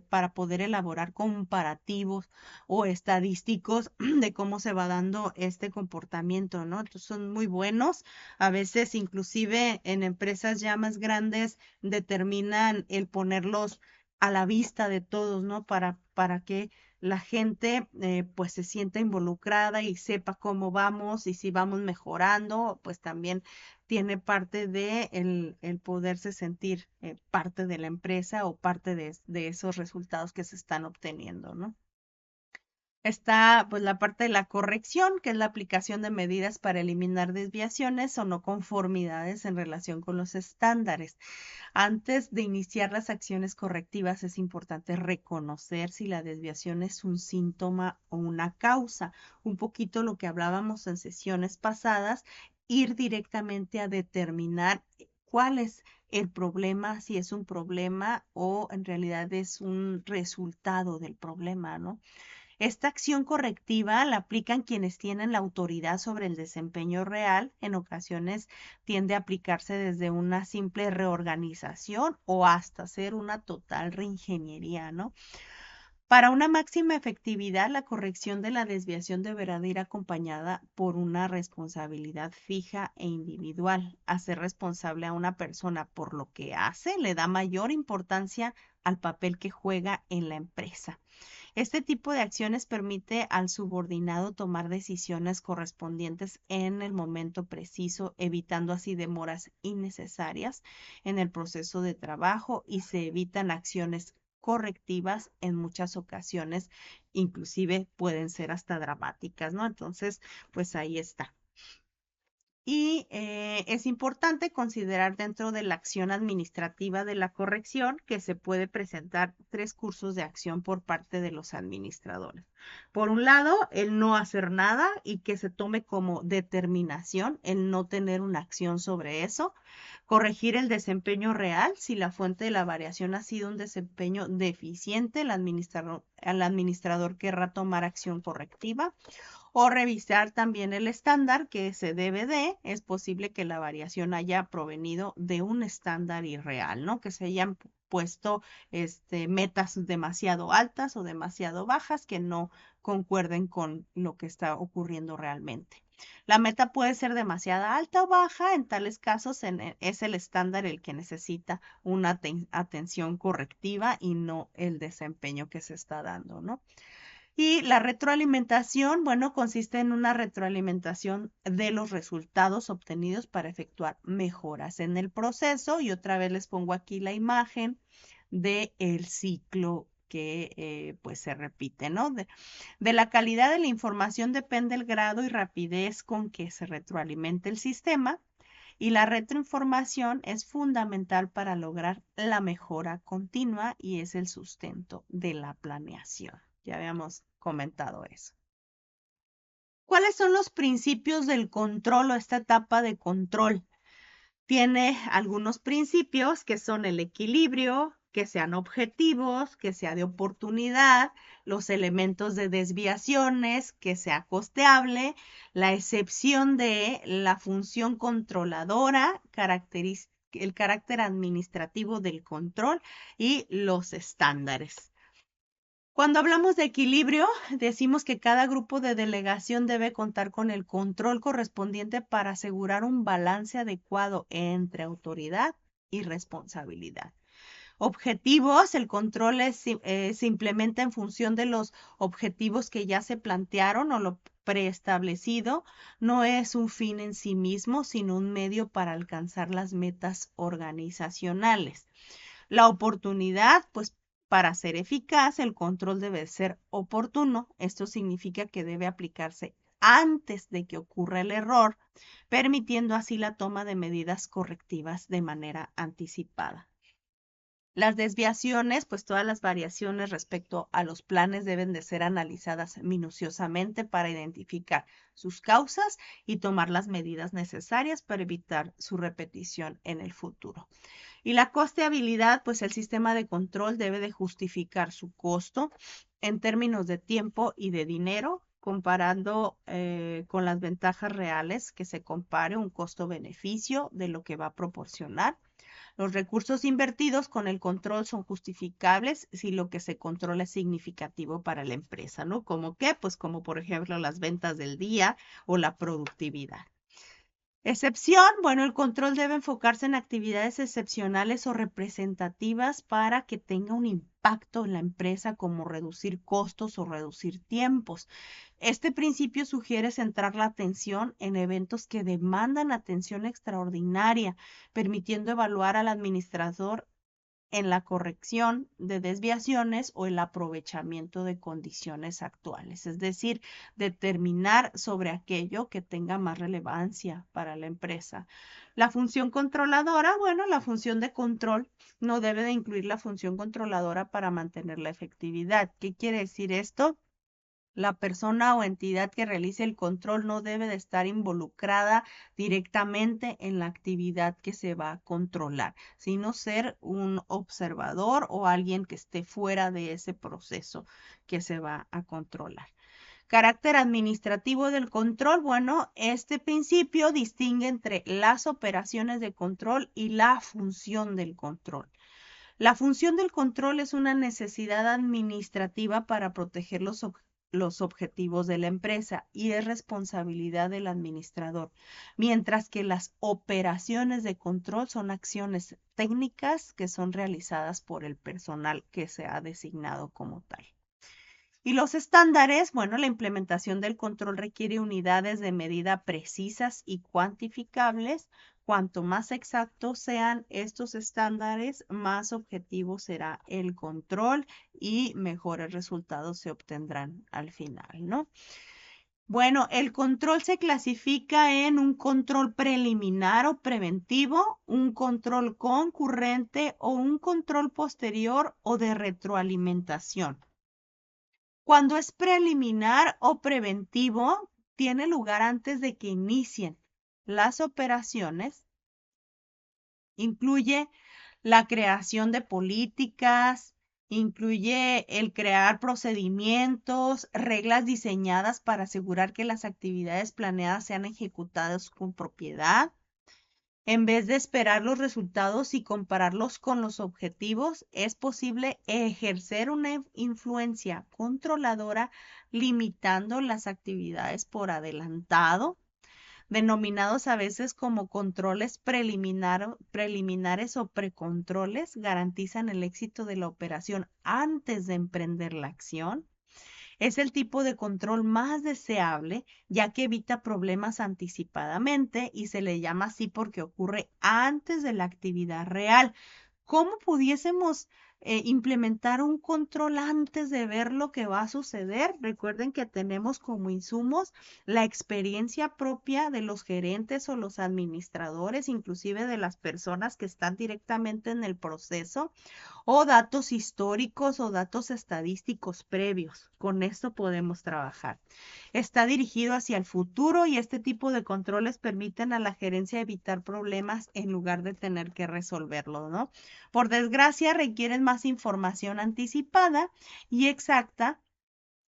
para poder elaborar comparativos o estadísticos de cómo se va dando este comportamiento, ¿no? Entonces son muy buenos. A veces inclusive en empresas ya más grandes determinan el ponerlos a la vista de todos, ¿no? Para que la gente pues se sienta involucrada y sepa cómo vamos y si vamos mejorando, pues también tiene parte de el poderse sentir parte de la empresa o parte de esos resultados que se están obteniendo, ¿no? Está pues la parte de la corrección, que es la aplicación de medidas para eliminar desviaciones o no conformidades en relación con los estándares. Antes de iniciar las acciones correctivas es importante reconocer si la desviación es un síntoma o una causa. Un poquito lo que hablábamos en sesiones pasadas, ir directamente a determinar cuál es el problema, si es un problema o en realidad es un resultado del problema, ¿no? Esta acción correctiva la aplican quienes tienen la autoridad sobre el desempeño real. En ocasiones tiende a aplicarse desde una simple reorganización o hasta hacer una total reingeniería, ¿no? Para una máxima efectividad, la corrección de la desviación deberá de ir acompañada por una responsabilidad fija e individual. Hacer responsable a una persona por lo que hace le da mayor importancia al papel que juega en la empresa. Este tipo de acciones permite al subordinado tomar decisiones correspondientes en el momento preciso, evitando así demoras innecesarias en el proceso de trabajo y se evitan acciones correctivas en muchas ocasiones, inclusive pueden ser hasta dramáticas, ¿no? Entonces, pues ahí está. Y es importante considerar dentro de la acción administrativa de la corrección que se puede presentar 3 cursos de acción por parte de los administradores. Por un lado, el no hacer nada y que se tome como determinación el no tener una acción sobre eso. Corregir el desempeño real. Si la fuente de la variación ha sido un desempeño deficiente, el administrador querrá tomar acción correctiva o revisar también el estándar que se debe de, es posible que la variación haya provenido de un estándar irreal, ¿no? Que se hayan puesto metas demasiado altas o demasiado bajas que no concuerden con lo que está ocurriendo realmente. La meta puede ser demasiado alta o baja, en tales casos es el estándar el que necesita una atención correctiva y no el desempeño que se está dando, ¿no? Y la retroalimentación, bueno, consiste en una retroalimentación de los resultados obtenidos para efectuar mejoras en el proceso. Y otra vez les pongo aquí la imagen del ciclo que pues se repite, ¿no? De la calidad de la información depende el grado y rapidez con que se retroalimente el sistema. Y la retroinformación es fundamental para lograr la mejora continua y es el sustento de la planeación. Ya habíamos comentado eso. ¿Cuáles son los principios del control o esta etapa de control? Tiene algunos principios que son el equilibrio, que sean objetivos, que sea de oportunidad, los elementos de desviaciones, que sea costeable, la excepción de la función controladora, el carácter administrativo del control y los estándares. Cuando hablamos de equilibrio, decimos que cada grupo de delegación debe contar con el control correspondiente para asegurar un balance adecuado entre autoridad y responsabilidad. Objetivos, el control se implementa en función de los objetivos que ya se plantearon o lo preestablecido. No es un fin en sí mismo, sino un medio para alcanzar las metas organizacionales. La oportunidad, pues para ser eficaz, el control debe ser oportuno. Esto significa que debe aplicarse antes de que ocurra el error, permitiendo así la toma de medidas correctivas de manera anticipada. Las desviaciones, pues todas las variaciones respecto a los planes deben de ser analizadas minuciosamente para identificar sus causas y tomar las medidas necesarias para evitar su repetición en el futuro. Y la costeabilidad, pues el sistema de control debe de justificar su costo en términos de tiempo y de dinero, comparando con las ventajas reales, que se compare un costo-beneficio de lo que va a proporcionar. Los recursos invertidos con el control son justificables si lo que se controla es significativo para la empresa, ¿no? ¿Como qué? Pues como por ejemplo las ventas del día o la productividad. Excepción, bueno, el control debe enfocarse en actividades excepcionales o representativas para que tenga un impacto en la empresa, como reducir costos o reducir tiempos. Este principio sugiere centrar la atención en eventos que demandan atención extraordinaria, permitiendo evaluar al administrador en la corrección de desviaciones o el aprovechamiento de condiciones actuales, es decir, determinar sobre aquello que tenga más relevancia para la empresa. La función controladora, bueno, la función de control no debe de incluir la función controladora para mantener la efectividad. ¿Qué quiere decir esto? La persona o entidad que realice el control no debe de estar involucrada directamente en la actividad que se va a controlar, sino ser un observador o alguien que esté fuera de ese proceso que se va a controlar. Carácter administrativo del control. Bueno, este principio distingue entre las operaciones de control y la función del control. La función del control es una necesidad administrativa para proteger los objetivos de la empresa y es responsabilidad del administrador, mientras que las operaciones de control son acciones técnicas que son realizadas por el personal que se ha designado como tal. Y los estándares, bueno, la implementación del control requiere unidades de medida precisas y cuantificables. Cuanto más exactos sean estos estándares, más objetivo será el control y mejores resultados se obtendrán al final, ¿no? Bueno, el control se clasifica en un control preliminar o preventivo, un control concurrente o un control posterior o de retroalimentación. Cuando es preliminar o preventivo, tiene lugar antes de que inicien las operaciones, incluye la creación de políticas, incluye el crear procedimientos, reglas diseñadas para asegurar que las actividades planeadas sean ejecutadas con propiedad. En vez de esperar los resultados y compararlos con los objetivos, es posible ejercer una influencia controladora limitando las actividades por adelantado, denominados a veces como controles preliminares o precontroles, garantizan el éxito de la operación antes de emprender la acción. Es el tipo de control más deseable, ya que evita problemas anticipadamente y se le llama así porque ocurre antes de la actividad real. ¿Cómo pudiésemos implementar un control antes de ver lo que va a suceder? Recuerden que tenemos como insumos la experiencia propia de los gerentes o los administradores, inclusive de las personas que están directamente en el proceso, o datos históricos o datos estadísticos previos. Con esto podemos trabajar. Está dirigido hacia el futuro y este tipo de controles permiten a la gerencia evitar problemas en lugar de tener que resolverlos, ¿no? Por desgracia, requieren más información anticipada y exacta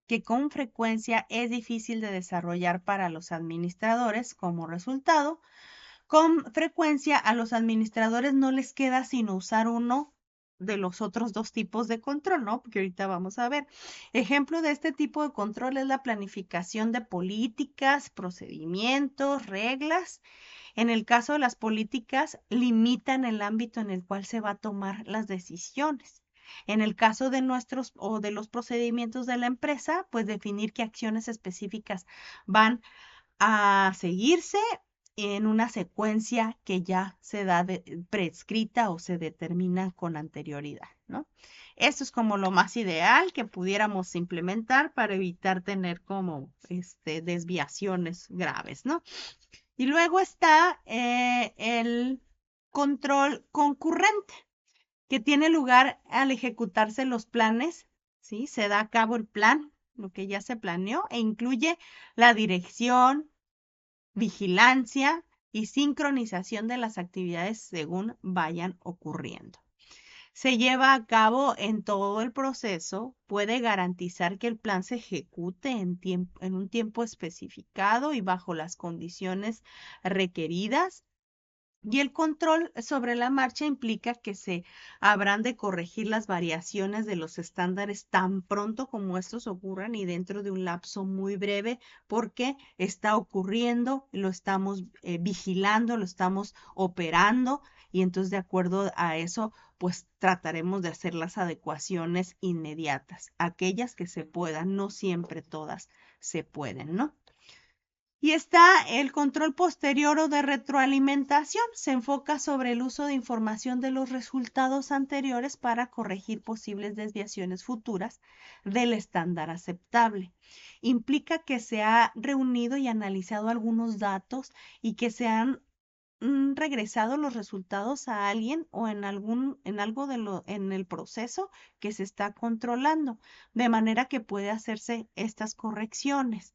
que con frecuencia es difícil de desarrollar para los administradores. Como resultado, con frecuencia a los administradores no les queda sino usar uno de los otros dos tipos de control, ¿no? Porque ahorita vamos a ver. Ejemplo de este tipo de control es la planificación de políticas, procedimientos, reglas. En el caso de las políticas, limitan el ámbito en el cual se va a tomar las decisiones. En el caso de nuestros o de los procedimientos de la empresa, pues definir qué acciones específicas van a seguirse en una secuencia que ya se da prescrita o se determina con anterioridad, ¿no? Esto es como lo más ideal que pudiéramos implementar para evitar tener como desviaciones graves, ¿no? Y luego está el control concurrente, que tiene lugar al ejecutarse los planes, ¿sí? Se da a cabo el plan, lo que ya se planeó, e incluye la dirección, vigilancia y sincronización de las actividades según vayan ocurriendo. Se lleva a cabo en todo el proceso, puede garantizar que el plan se ejecute en un tiempo especificado y bajo las condiciones requeridas. Y el control sobre la marcha implica que se habrán de corregir las variaciones de los estándares tan pronto como estos ocurran y dentro de un lapso muy breve, porque está ocurriendo, lo estamos vigilando, lo estamos operando y entonces de acuerdo a eso, pues trataremos de hacer las adecuaciones inmediatas, aquellas que se puedan, no siempre todas se pueden, ¿no? Y está el control posterior o de retroalimentación. Se enfoca sobre el uso de información de los resultados anteriores para corregir posibles desviaciones futuras del estándar aceptable. Implica que se ha reunido y analizado algunos datos y que se han regresado los resultados a alguien o en algo en el proceso que se está controlando, de manera que puede hacerse estas correcciones.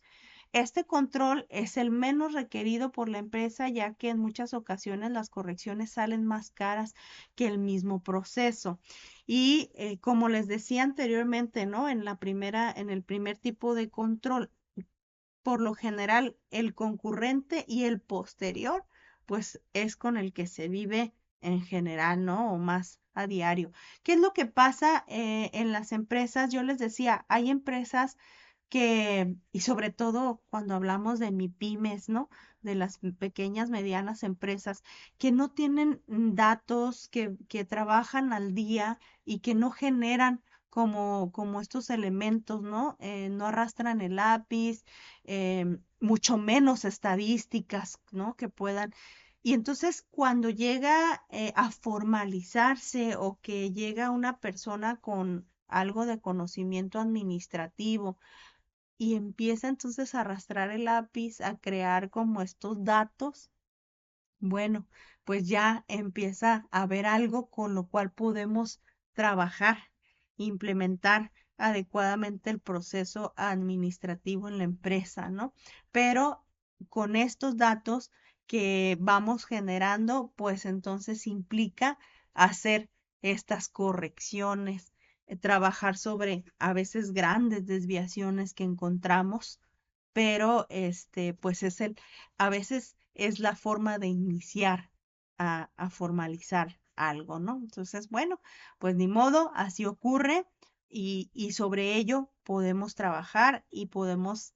Este control es el menos requerido por la empresa, ya que en muchas ocasiones las correcciones salen más caras que el mismo proceso. Y como les decía anteriormente, ¿no? En el primer tipo de control, por lo general, el concurrente y el posterior, pues es con el que se vive en general, ¿no? O más a diario. ¿Qué es lo que pasa en las empresas? Yo les decía, hay empresas y sobre todo cuando hablamos de MIPYMES, ¿no? De las pequeñas, medianas empresas que no tienen datos, que trabajan al día y que no generan como estos elementos, ¿no? No arrastran el lápiz, mucho menos estadísticas, ¿no? Que puedan. Y entonces cuando llega a formalizarse o que llega una persona con algo de conocimiento administrativo, y empieza entonces a arrastrar el lápiz, a crear como estos datos, bueno, pues ya empieza a haber algo con lo cual podemos trabajar, implementar adecuadamente el proceso administrativo en la empresa, ¿no? Pero con estos datos que vamos generando, pues entonces implica hacer estas correcciones, trabajar sobre a veces grandes desviaciones que encontramos, pero pues a veces es la forma de iniciar a formalizar algo, ¿no? Entonces, bueno, pues ni modo, así ocurre y sobre ello podemos trabajar y podemos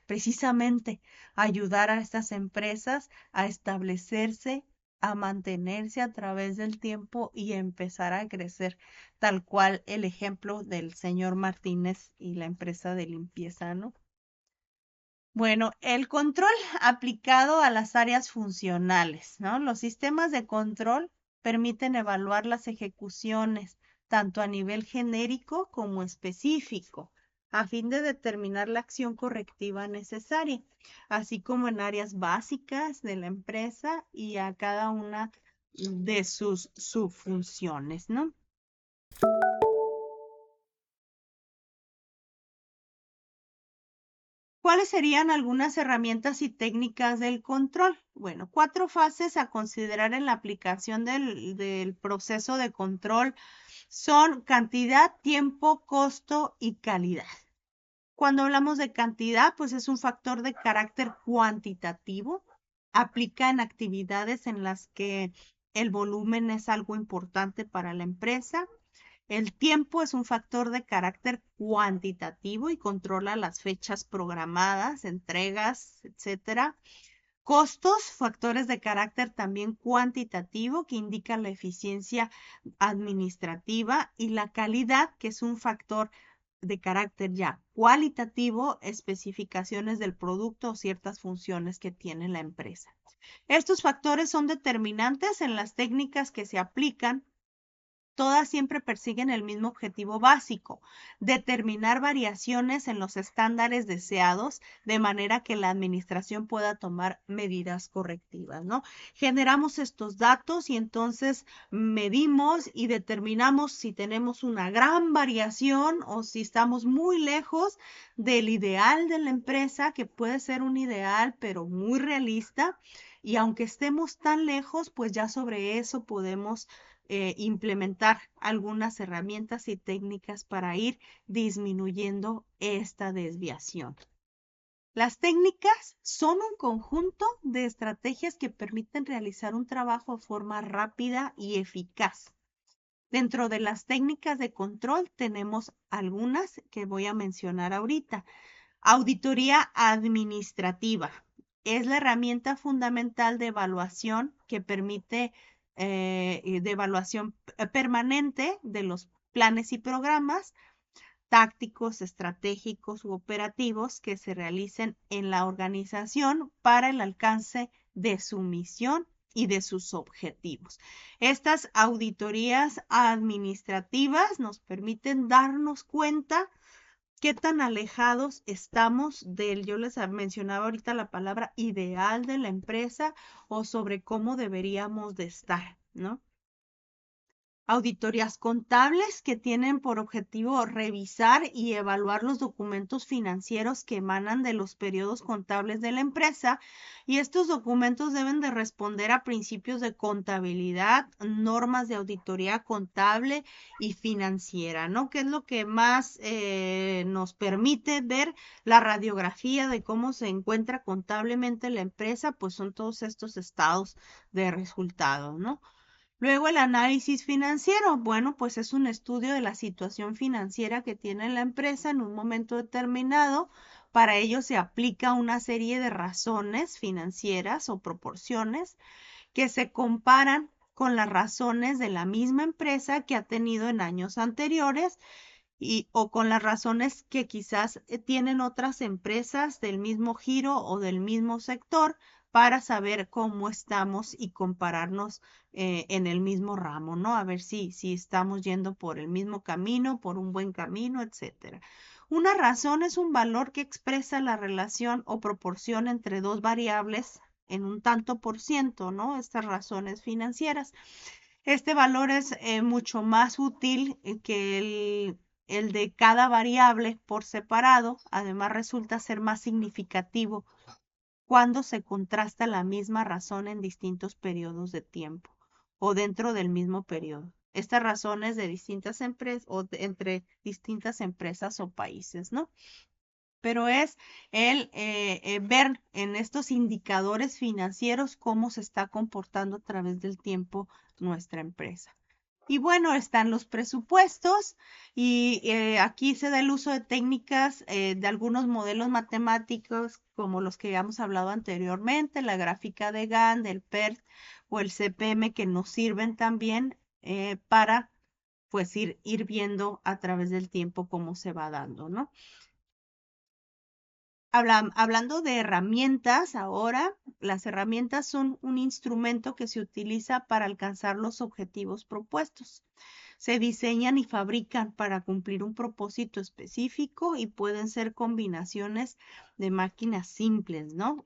precisamente ayudar a estas empresas a establecerse, a mantenerse a través del tiempo y empezar a crecer, tal cual el ejemplo del señor Martínez y la empresa de limpieza, ¿no? Bueno, el control aplicado a las áreas funcionales, ¿no? Los sistemas de control permiten evaluar las ejecuciones tanto a nivel genérico como específico, a fin de determinar la acción correctiva necesaria, así como en áreas básicas de la empresa y a cada una de sus subfunciones, ¿no? ¿Cuáles serían algunas herramientas y técnicas del control? Bueno, 4 fases a considerar en la aplicación del proceso de control son cantidad, tiempo, costo y calidad. Cuando hablamos de cantidad, pues es un factor de carácter cuantitativo. Aplica en actividades en las que el volumen es algo importante para la empresa. El tiempo es un factor de carácter cuantitativo y controla las fechas programadas, entregas, etcétera. Costos, factores de carácter también cuantitativo que indican la eficiencia administrativa y la calidad, que es un factor de carácter ya cualitativo, especificaciones del producto o ciertas funciones que tiene la empresa. Estos factores son determinantes en las técnicas que se aplican. Todas siempre persiguen el mismo objetivo básico, determinar variaciones en los estándares deseados de manera que la administración pueda tomar medidas correctivas, ¿no? Generamos estos datos y entonces medimos y determinamos si tenemos una gran variación o si estamos muy lejos del ideal de la empresa, que puede ser un ideal, pero muy realista. Y aunque estemos tan lejos, pues ya sobre eso podemos implementar algunas herramientas y técnicas para ir disminuyendo esta desviación. Las técnicas son un conjunto de estrategias que permiten realizar un trabajo de forma rápida y eficaz. Dentro de las técnicas de control tenemos algunas que voy a mencionar ahorita. Auditoría administrativa es la herramienta fundamental de evaluación que permite de evaluación permanente de los planes y programas tácticos, estratégicos u operativos que se realicen en la organización para el alcance de su misión y de sus objetivos. Estas auditorías administrativas nos permiten darnos cuenta qué tan alejados estamos del, yo les mencionaba ahorita la palabra ideal de la empresa o sobre cómo deberíamos de estar, ¿no? Auditorías contables que tienen por objetivo revisar y evaluar los documentos financieros que emanan de los periodos contables de la empresa, y estos documentos deben de responder a principios de contabilidad, normas de auditoría contable y financiera, ¿no? Que es lo que más nos permite ver la radiografía de cómo se encuentra contablemente la empresa, pues son todos estos estados de resultados, ¿no? Luego el análisis financiero, bueno, pues es un estudio de la situación financiera que tiene la empresa en un momento determinado. Para ello se aplica una serie de razones financieras o proporciones que se comparan con las razones de la misma empresa que ha tenido en años anteriores o con las razones que quizás tienen otras empresas del mismo giro o del mismo sector para saber cómo estamos y compararnos en el mismo ramo, ¿no? A ver si estamos yendo por el mismo camino, por un buen camino, etcétera. Una razón es un valor que expresa la relación o proporción entre dos variables en un tanto por ciento, ¿no? Estas razones financieras. Este valor es mucho más útil que el de cada variable por separado. Además, resulta ser más significativo cuando se contrasta la misma razón en distintos periodos de tiempo o dentro del mismo periodo. Estas razones de distintas empresas o entre distintas empresas o países, ¿no? Pero es el ver en estos indicadores financieros cómo se está comportando a través del tiempo nuestra empresa. Y bueno, están los presupuestos y aquí se da el uso de técnicas de algunos modelos matemáticos como los que habíamos hablado anteriormente, la gráfica de Gantt, el PERT o el CPM, que nos sirven también para pues ir viendo a través del tiempo cómo se va dando, ¿no? Hablando de herramientas, ahora las herramientas son un instrumento que se utiliza para alcanzar los objetivos propuestos. Se diseñan y fabrican para cumplir un propósito específico y pueden ser combinaciones de máquinas simples, ¿no?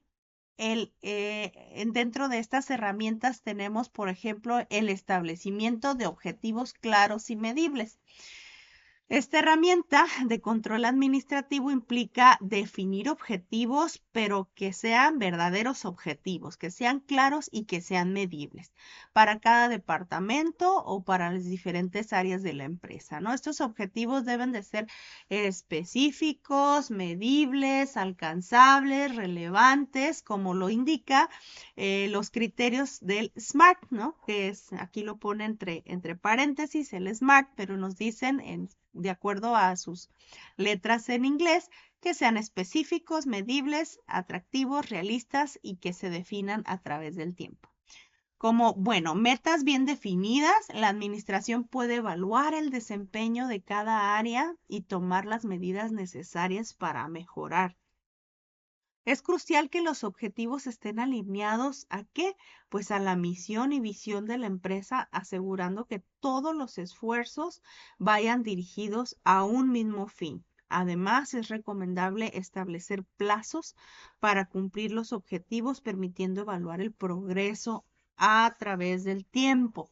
Dentro de estas herramientas tenemos, por ejemplo, el establecimiento de objetivos claros y medibles. Esta herramienta de control administrativo implica definir objetivos, pero que sean verdaderos objetivos, que sean claros y que sean medibles para cada departamento o para las diferentes áreas de la empresa, ¿no? Estos objetivos deben de ser específicos, medibles, alcanzables, relevantes, como lo indica los criterios del SMART, ¿no? Que es, aquí lo pone entre paréntesis el SMART, pero nos dicen de acuerdo a sus letras en inglés, que sean específicos, medibles, atractivos, realistas y que se definan a través del tiempo. Como, bueno, metas bien definidas, la administración puede evaluar el desempeño de cada área y tomar las medidas necesarias para mejorar. Es crucial que los objetivos estén alineados ¿a qué? Pues a la misión y visión de la empresa, asegurando que todos los esfuerzos vayan dirigidos a un mismo fin. Además, es recomendable establecer plazos para cumplir los objetivos, permitiendo evaluar el progreso a través del tiempo.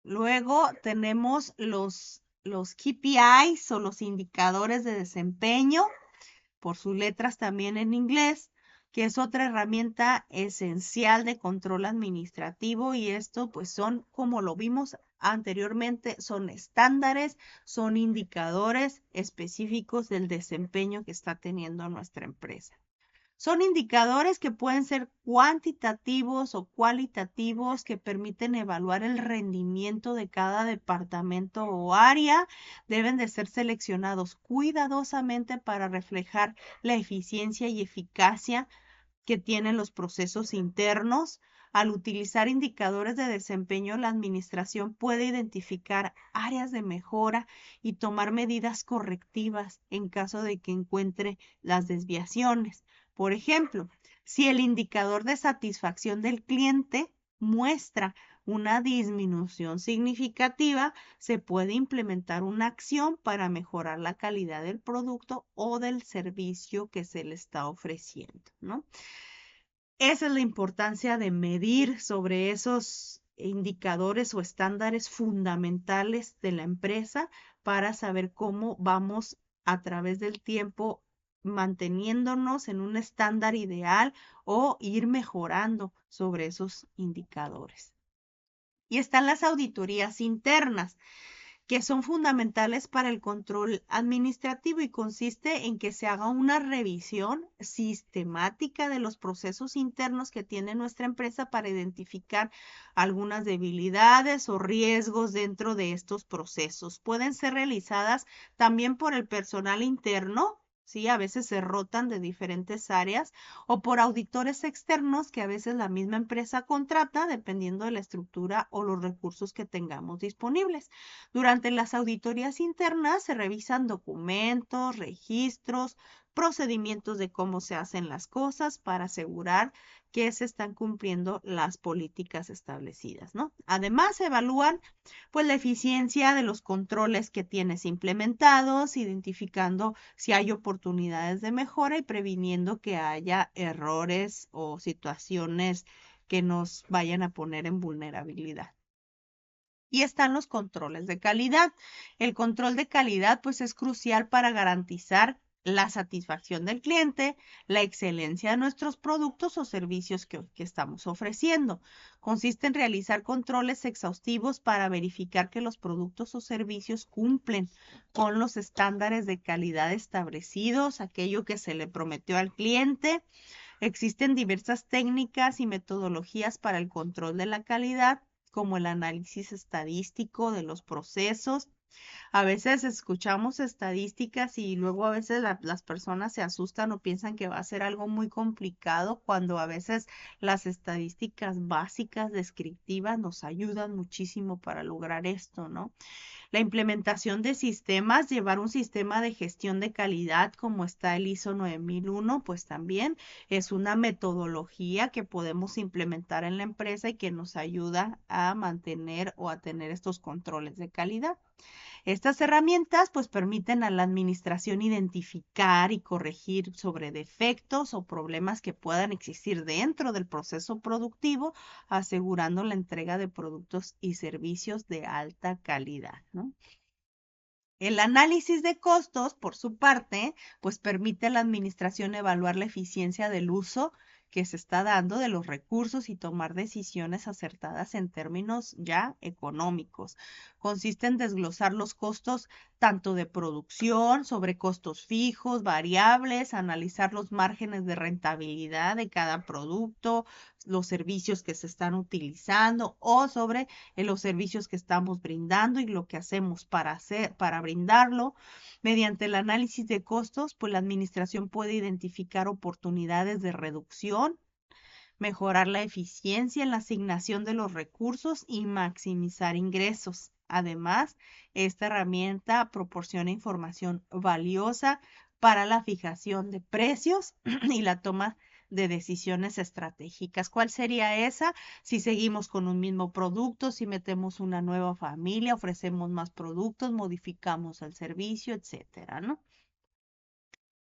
Luego tenemos los KPIs o los indicadores de desempeño por sus letras también en inglés, que es otra herramienta esencial de control administrativo, y esto pues son, como lo vimos anteriormente, son estándares, son indicadores específicos del desempeño que está teniendo nuestra empresa. Son indicadores que pueden ser cuantitativos o cualitativos, que permiten evaluar el rendimiento de cada departamento o área. Deben de ser seleccionados cuidadosamente para reflejar la eficiencia y eficacia que tienen los procesos internos. Al utilizar indicadores de desempeño, la administración puede identificar áreas de mejora y tomar medidas correctivas en caso de que encuentre las desviaciones. Por ejemplo, si el indicador de satisfacción del cliente muestra una disminución significativa, se puede implementar una acción para mejorar la calidad del producto o del servicio que se le está ofreciendo, ¿no? Esa es la importancia de medir sobre esos indicadores o estándares fundamentales de la empresa, para saber cómo vamos a través del tiempo manteniéndonos en un estándar ideal o ir mejorando sobre esos indicadores. Y están las auditorías internas, que son fundamentales para el control administrativo, y consiste en que se haga una revisión sistemática de los procesos internos que tiene nuestra empresa para identificar algunas debilidades o riesgos dentro de estos procesos. Pueden ser realizadas también por el personal interno. Sí, a veces se rotan de diferentes áreas, o por auditores externos que a veces la misma empresa contrata, dependiendo de la estructura o los recursos que tengamos disponibles. Durante las auditorías internas se revisan documentos, registros, procedimientos de cómo se hacen las cosas, para asegurar que se están cumpliendo las políticas establecidas, ¿no? Además, se evalúan pues la eficiencia de los controles que tienes implementados, identificando si hay oportunidades de mejora y previniendo que haya errores o situaciones que nos vayan a poner en vulnerabilidad. Y están los controles de calidad. El control de calidad pues es crucial para garantizar la satisfacción del cliente, la excelencia de nuestros productos o servicios que estamos ofreciendo. Consiste en realizar controles exhaustivos para verificar que los productos o servicios cumplen con los estándares de calidad establecidos, aquello que se le prometió al cliente. Existen diversas técnicas y metodologías para el control de la calidad, como el análisis estadístico de los procesos. A veces escuchamos estadísticas y luego a veces las personas se asustan o piensan que va a ser algo muy complicado, cuando a veces las estadísticas básicas descriptivas nos ayudan muchísimo para lograr esto, ¿no? La implementación de sistemas, llevar un sistema de gestión de calidad como está el ISO 9001, pues también es una metodología que podemos implementar en la empresa y que nos ayuda a mantener o a tener estos controles de calidad. Estas herramientas pues permiten a la administración identificar y corregir sobre defectos o problemas que puedan existir dentro del proceso productivo, asegurando la entrega de productos y servicios de alta calidad, ¿no? El análisis de costos, por su parte, pues permite a la administración evaluar la eficiencia del uso que se está dando de los recursos y tomar decisiones acertadas en términos ya económicos. Consiste en desglosar los costos tanto de producción, sobre costos fijos, variables, analizar los márgenes de rentabilidad de cada producto, los servicios que se están utilizando, o sobre los servicios que estamos brindando y lo que hacemos para brindarlo. Mediante el análisis de costos, pues la administración puede identificar oportunidades de reducción, mejorar la eficiencia en la asignación de los recursos y maximizar ingresos. Además, esta herramienta proporciona información valiosa para la fijación de precios y la toma de decisiones estratégicas. ¿Cuál sería esa? Si seguimos con un mismo producto, si metemos una nueva familia, ofrecemos más productos, modificamos el servicio, etcétera, ¿no?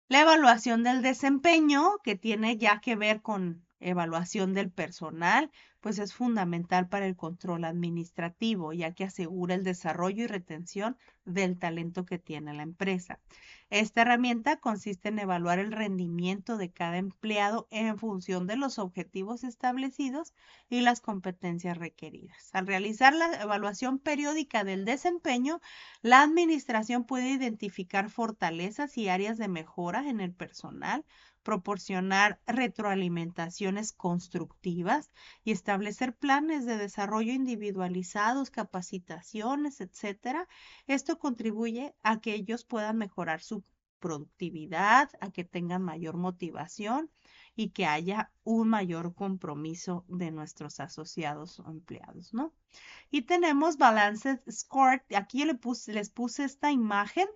La evaluación del desempeño, que tiene ya que ver con evaluación del personal, pues es fundamental para el control administrativo, ya que asegura el desarrollo y retención del talento que tiene la empresa. Esta herramienta consiste en evaluar el rendimiento de cada empleado en función de los objetivos establecidos y las competencias requeridas. Al realizar la evaluación periódica del desempeño, la administración puede identificar fortalezas y áreas de mejora en el personal, proporcionar retroalimentaciones constructivas y establecer planes de desarrollo individualizados, capacitaciones, etcétera. Esto contribuye a que ellos puedan mejorar su productividad, a que tengan mayor motivación y que haya un mayor compromiso de nuestros asociados o empleados, ¿no? Y tenemos Balanced Score. Aquí les puse esta imagen.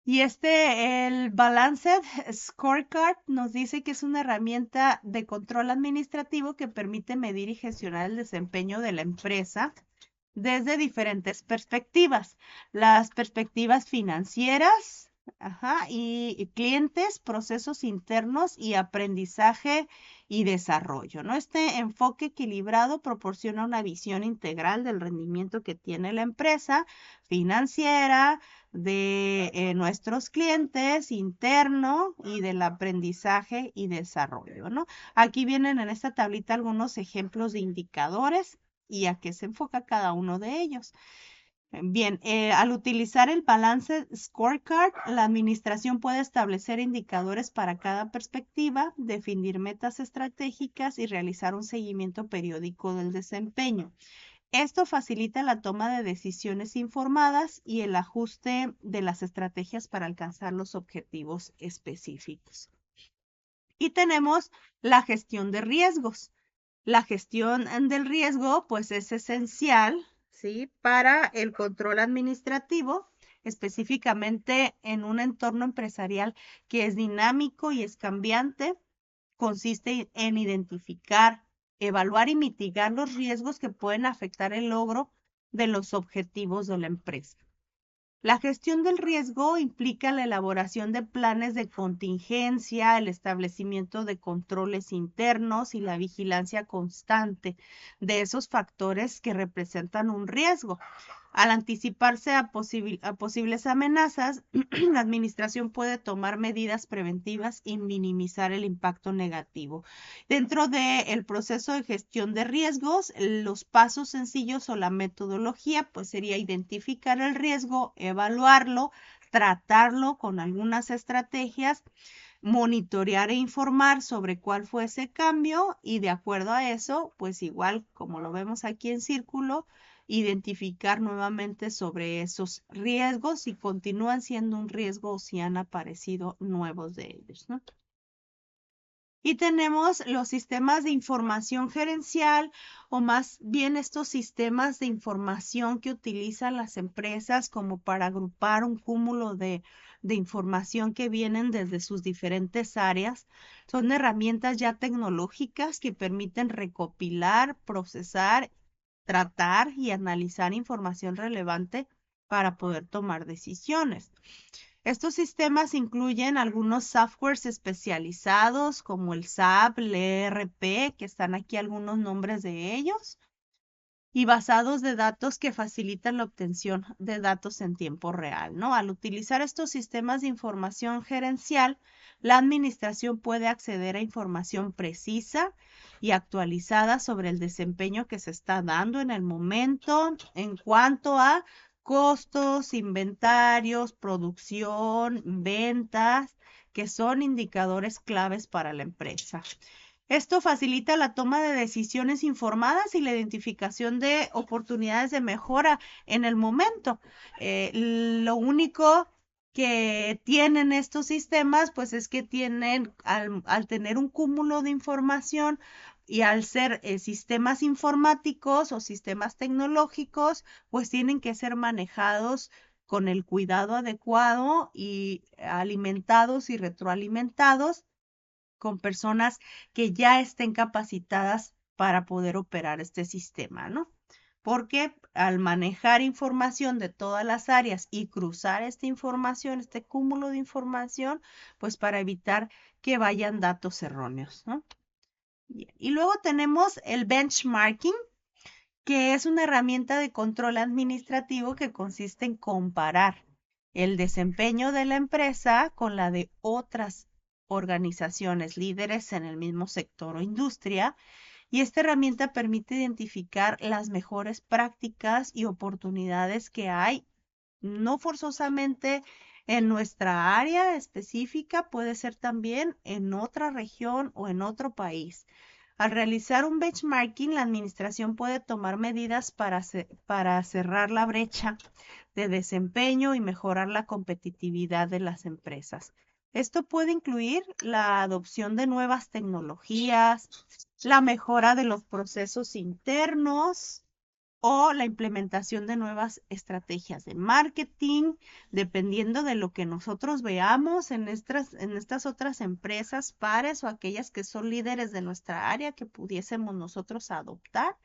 Y el Balanced Scorecard nos dice que es una herramienta de control administrativo que permite medir y gestionar el desempeño de la empresa desde diferentes perspectivas. Las perspectivas financieras, y clientes, procesos internos y aprendizaje y desarrollo, ¿no? Este enfoque equilibrado proporciona una visión integral del rendimiento que tiene la empresa financiera, de nuestros clientes interno y del aprendizaje y desarrollo, ¿no? Aquí vienen en esta tablita algunos ejemplos de indicadores y a qué se enfoca cada uno de ellos. Bien, al utilizar el Balance Scorecard, la administración puede establecer indicadores para cada perspectiva, definir metas estratégicas y realizar un seguimiento periódico del desempeño. Esto facilita la toma de decisiones informadas y el ajuste de las estrategias para alcanzar los objetivos específicos. Y tenemos la gestión de riesgos. La gestión del riesgo, pues es esencial, ¿sí? Para el control administrativo, específicamente en un entorno empresarial que es dinámico y es cambiante. Consiste en identificar, evaluar y mitigar los riesgos que pueden afectar el logro de los objetivos de la empresa. La gestión del riesgo implica la elaboración de planes de contingencia, el establecimiento de controles internos y la vigilancia constante de esos factores que representan un riesgo. Al anticiparse a posibles amenazas, la administración puede tomar medidas preventivas y minimizar el impacto negativo. Dentro del proceso de gestión de riesgos, los pasos sencillos o la metodología, pues sería identificar el riesgo, evaluarlo, tratarlo con algunas estrategias, monitorear e informar sobre cuál fue ese cambio y de acuerdo a eso, pues igual como lo vemos aquí en círculo, identificar nuevamente sobre esos riesgos si continúan siendo un riesgo o si han aparecido nuevos de ellos, ¿no? Y tenemos los sistemas de información gerencial o más bien estos sistemas de información que utilizan las empresas como para agrupar un cúmulo de información que vienen desde sus diferentes áreas. Son herramientas ya tecnológicas que permiten recopilar, procesar, tratar y analizar información relevante para poder tomar decisiones. Estos sistemas incluyen algunos softwares especializados como el SAP, el ERP, que están aquí algunos nombres de ellos, y basados de datos que facilitan la obtención de datos en tiempo real, ¿no? Al utilizar estos sistemas de información gerencial, la administración puede acceder a información precisa y actualizada sobre el desempeño que se está dando en el momento en cuanto a costos, inventarios, producción, ventas, que son indicadores claves para la empresa. Esto facilita la toma de decisiones informadas y la identificación de oportunidades de mejora en el momento. Lo único que tienen estos sistemas, pues es que tienen, al tener un cúmulo de información y al ser sistemas informáticos o sistemas tecnológicos, pues tienen que ser manejados con el cuidado adecuado y alimentados y retroalimentados con personas que ya estén capacitadas para poder operar este sistema, ¿no? Porque al manejar información de todas las áreas y cruzar esta información, este cúmulo de información, pues para evitar que vayan datos erróneos, ¿no? Bien. Y luego tenemos el benchmarking, que es una herramienta de control administrativo que consiste en comparar el desempeño de la empresa con la de otras organizaciones líderes en el mismo sector o industria. Y esta herramienta permite identificar las mejores prácticas y oportunidades que hay, no forzosamente en nuestra área específica, puede ser también en otra región o en otro país. Al realizar un benchmarking, la administración puede tomar medidas para cerrar la brecha de desempeño y mejorar la competitividad de las empresas. Esto puede incluir la adopción de nuevas tecnologías, la mejora de los procesos internos o la implementación de nuevas estrategias de marketing, dependiendo de lo que nosotros veamos en estas otras empresas pares o aquellas que son líderes de nuestra área que pudiésemos nosotros adoptar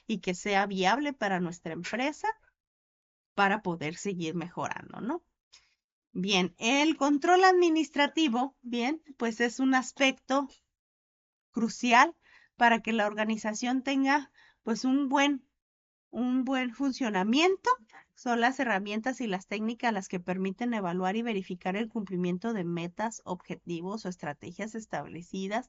y que sea viable para nuestra empresa para poder seguir mejorando, ¿no? Bien, el control administrativo, bien, pues es un aspecto crucial para que la organización tenga pues un buen funcionamiento. Son las herramientas y las técnicas las que permiten evaluar y verificar el cumplimiento de metas, objetivos o estrategias establecidas.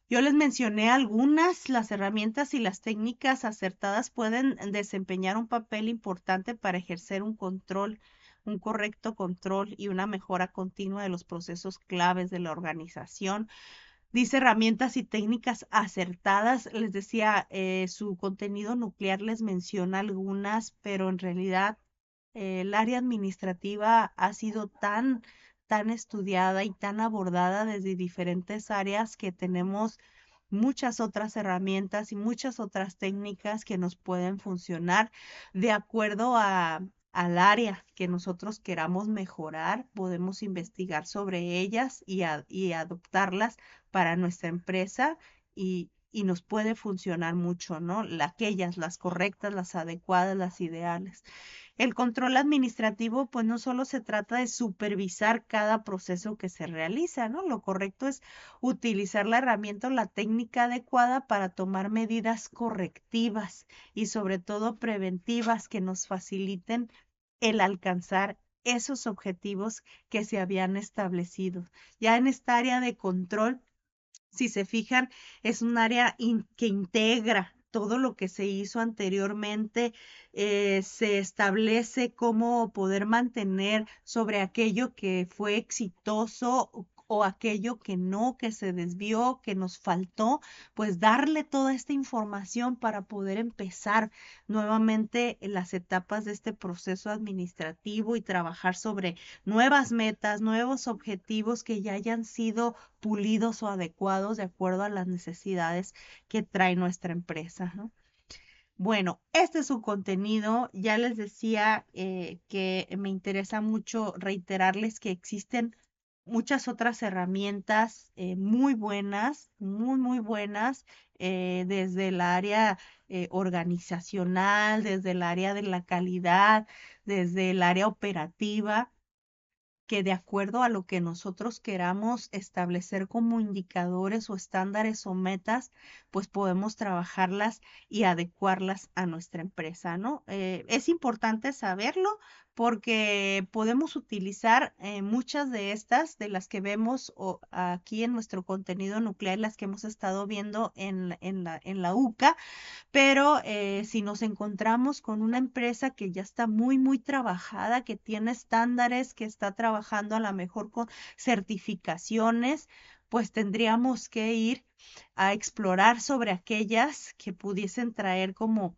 Yo les mencioné algunas, las herramientas y las técnicas acertadas pueden desempeñar un papel importante para ejercer un control, un correcto control y una mejora continua de los procesos claves de la organización. Dice herramientas y técnicas acertadas. Les decía, su contenido nuclear les menciona algunas, pero en realidad el área administrativa ha sido tan estudiada y tan abordada desde diferentes áreas que tenemos muchas otras herramientas y muchas otras técnicas que nos pueden funcionar de acuerdo al área que nosotros queramos mejorar. Podemos investigar sobre ellas y adoptarlas para nuestra empresa y nos puede funcionar mucho, ¿no? Aquellas, las correctas, las adecuadas, las ideales. El control administrativo, pues no solo se trata de supervisar cada proceso que se realiza, ¿no? Lo correcto es utilizar la herramienta o la técnica adecuada para tomar medidas correctivas y sobre todo preventivas que nos faciliten el alcanzar esos objetivos que se habían establecido. Ya en esta área de control, si se fijan, es un área que integra todo lo que se hizo anteriormente, se establece cómo poder mantener sobre aquello que fue exitoso o aquello que no, que se desvió, que nos faltó, pues darle toda esta información para poder empezar nuevamente en las etapas de este proceso administrativo y trabajar sobre nuevas metas, nuevos objetivos que ya hayan sido pulidos o adecuados de acuerdo a las necesidades que trae nuestra empresa, ¿no? Bueno, este es su contenido. Ya les decía que me interesa mucho reiterarles que existen muchas otras herramientas muy buenas, muy buenas, desde el área organizacional, desde el área de la calidad, desde el área operativa que de acuerdo a lo que nosotros queramos establecer como indicadores o estándares o metas, pues podemos trabajarlas y adecuarlas a nuestra empresa, ¿no? Es importante saberlo porque podemos utilizar muchas de estas, de las que vemos aquí en nuestro contenido nuclear, las que hemos estado viendo en la UCA, pero si nos encontramos con una empresa que ya está muy trabajada, que tiene estándares, que está trabajando a lo mejor con certificaciones, pues tendríamos que ir a explorar sobre aquellas que pudiesen traer como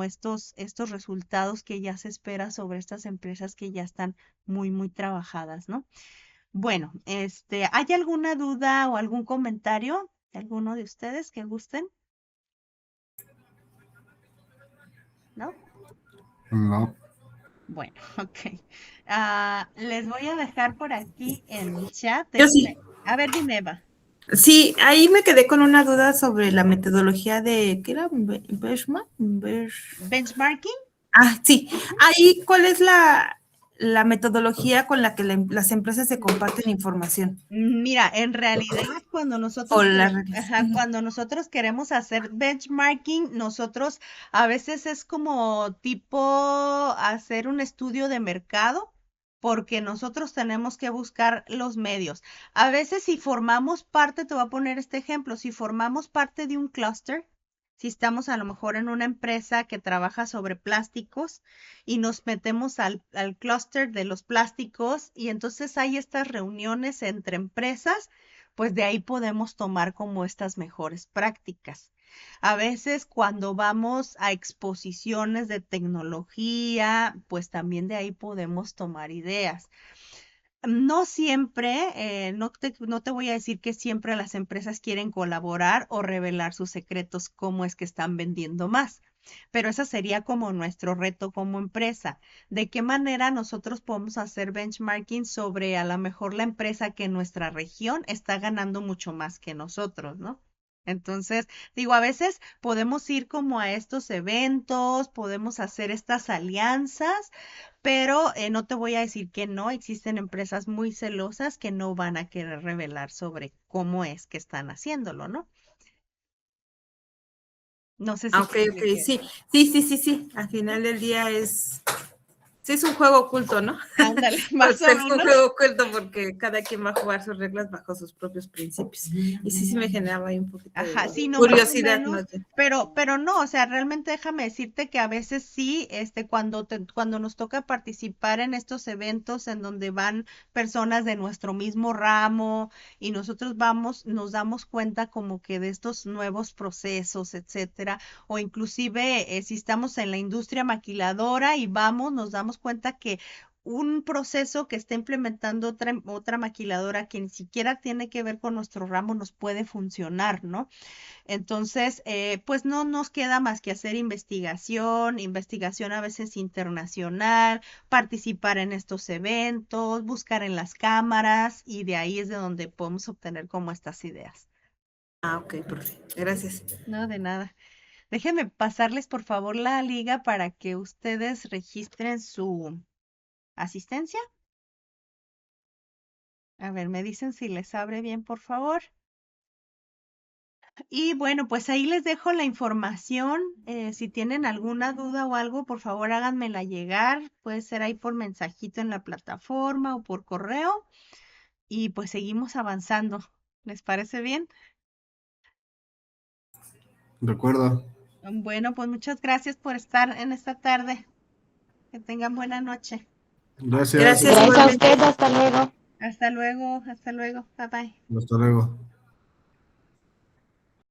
estos resultados que ya se espera sobre estas empresas que ya están muy trabajadas, ¿no? Bueno, ¿hay alguna duda o algún comentario de alguno de ustedes que gusten? ¿No? No. Bueno, ok. Les voy a dejar por aquí en el chat. Yo sí. A ver, dime, Eva. Sí, ahí me quedé con una duda sobre la metodología de, ¿qué era? Benchmarking. Ah, sí. Ujú. Ahí, ¿cuál es la metodología con la que las empresas se comparten información Mira, en realidad cuando o nosotros, las reglas. cuando nosotros queremos hacer benchmarking, nosotros a veces es como tipo hacer un estudio de mercado, porque nosotros tenemos que buscar los medios. A veces si formamos parte, te voy a poner este ejemplo, si formamos parte de un clúster, si estamos a lo mejor en una empresa que trabaja sobre plásticos, y nos metemos al clúster de los plásticos y entonces hay estas reuniones entre empresas, pues de ahí podemos tomar como estas mejores prácticas. A veces cuando vamos a exposiciones de tecnología, pues también de ahí podemos tomar ideas. No siempre, no te voy a decir que siempre las empresas quieren colaborar o revelar sus secretos, cómo es que están vendiendo más, pero ese sería como nuestro reto como empresa. ¿De qué manera nosotros podemos hacer benchmarking sobre a lo mejor la empresa que en nuestra región está ganando mucho más que nosotros, ¿no? Entonces, digo, a veces podemos ir como a estos eventos, podemos hacer estas alianzas, pero no te voy a decir que no, existen empresas muy celosas que no van a querer revelar sobre cómo es que están haciéndolo, ¿no? No sé Ah, si ok, te ok, expliqué. sí, sí, sí, sí, sí. Al final del día sí es un juego oculto, ¿no? Ándale, más Pues o es un menos. juego oculto porque cada quien va a jugar sus reglas bajo sus propios principios. Y sí me generaba ahí un poquito Ajá, de sí, no, más o curiosidad menos, más bien. pero no, o sea, realmente déjame decirte que a veces sí, cuando nos toca participar en estos eventos en donde van personas de nuestro mismo ramo y nosotros vamos, nos damos cuenta como que de estos nuevos procesos, etcétera, o inclusive si estamos en la industria maquiladora y vamos, nos damos cuenta que un proceso que está implementando otra maquiladora que ni siquiera tiene que ver con nuestro ramo nos puede funcionar, ¿no? Entonces, pues no nos queda más que hacer investigación, investigación a veces internacional, participar en estos eventos, buscar en las cámaras y de ahí es de donde podemos obtener como estas ideas. Ah, ok, perfecto. Gracias. No, de nada. Déjenme pasarles por favor la liga para que ustedes registren su asistencia. A ver, me dicen si les abre bien, por favor. Y bueno, pues ahí les dejo la información. Si tienen alguna duda o algo, por favor háganmela llegar. Puede ser ahí por mensajito en la plataforma o por correo. Y pues seguimos avanzando. ¿Les parece bien? De acuerdo. Bueno, pues muchas gracias por estar en esta tarde. Que tengan buena noche. Gracias. Gracias Gracias a igualmente. usted, hasta luego. Hasta luego, hasta luego. Bye bye. Hasta luego.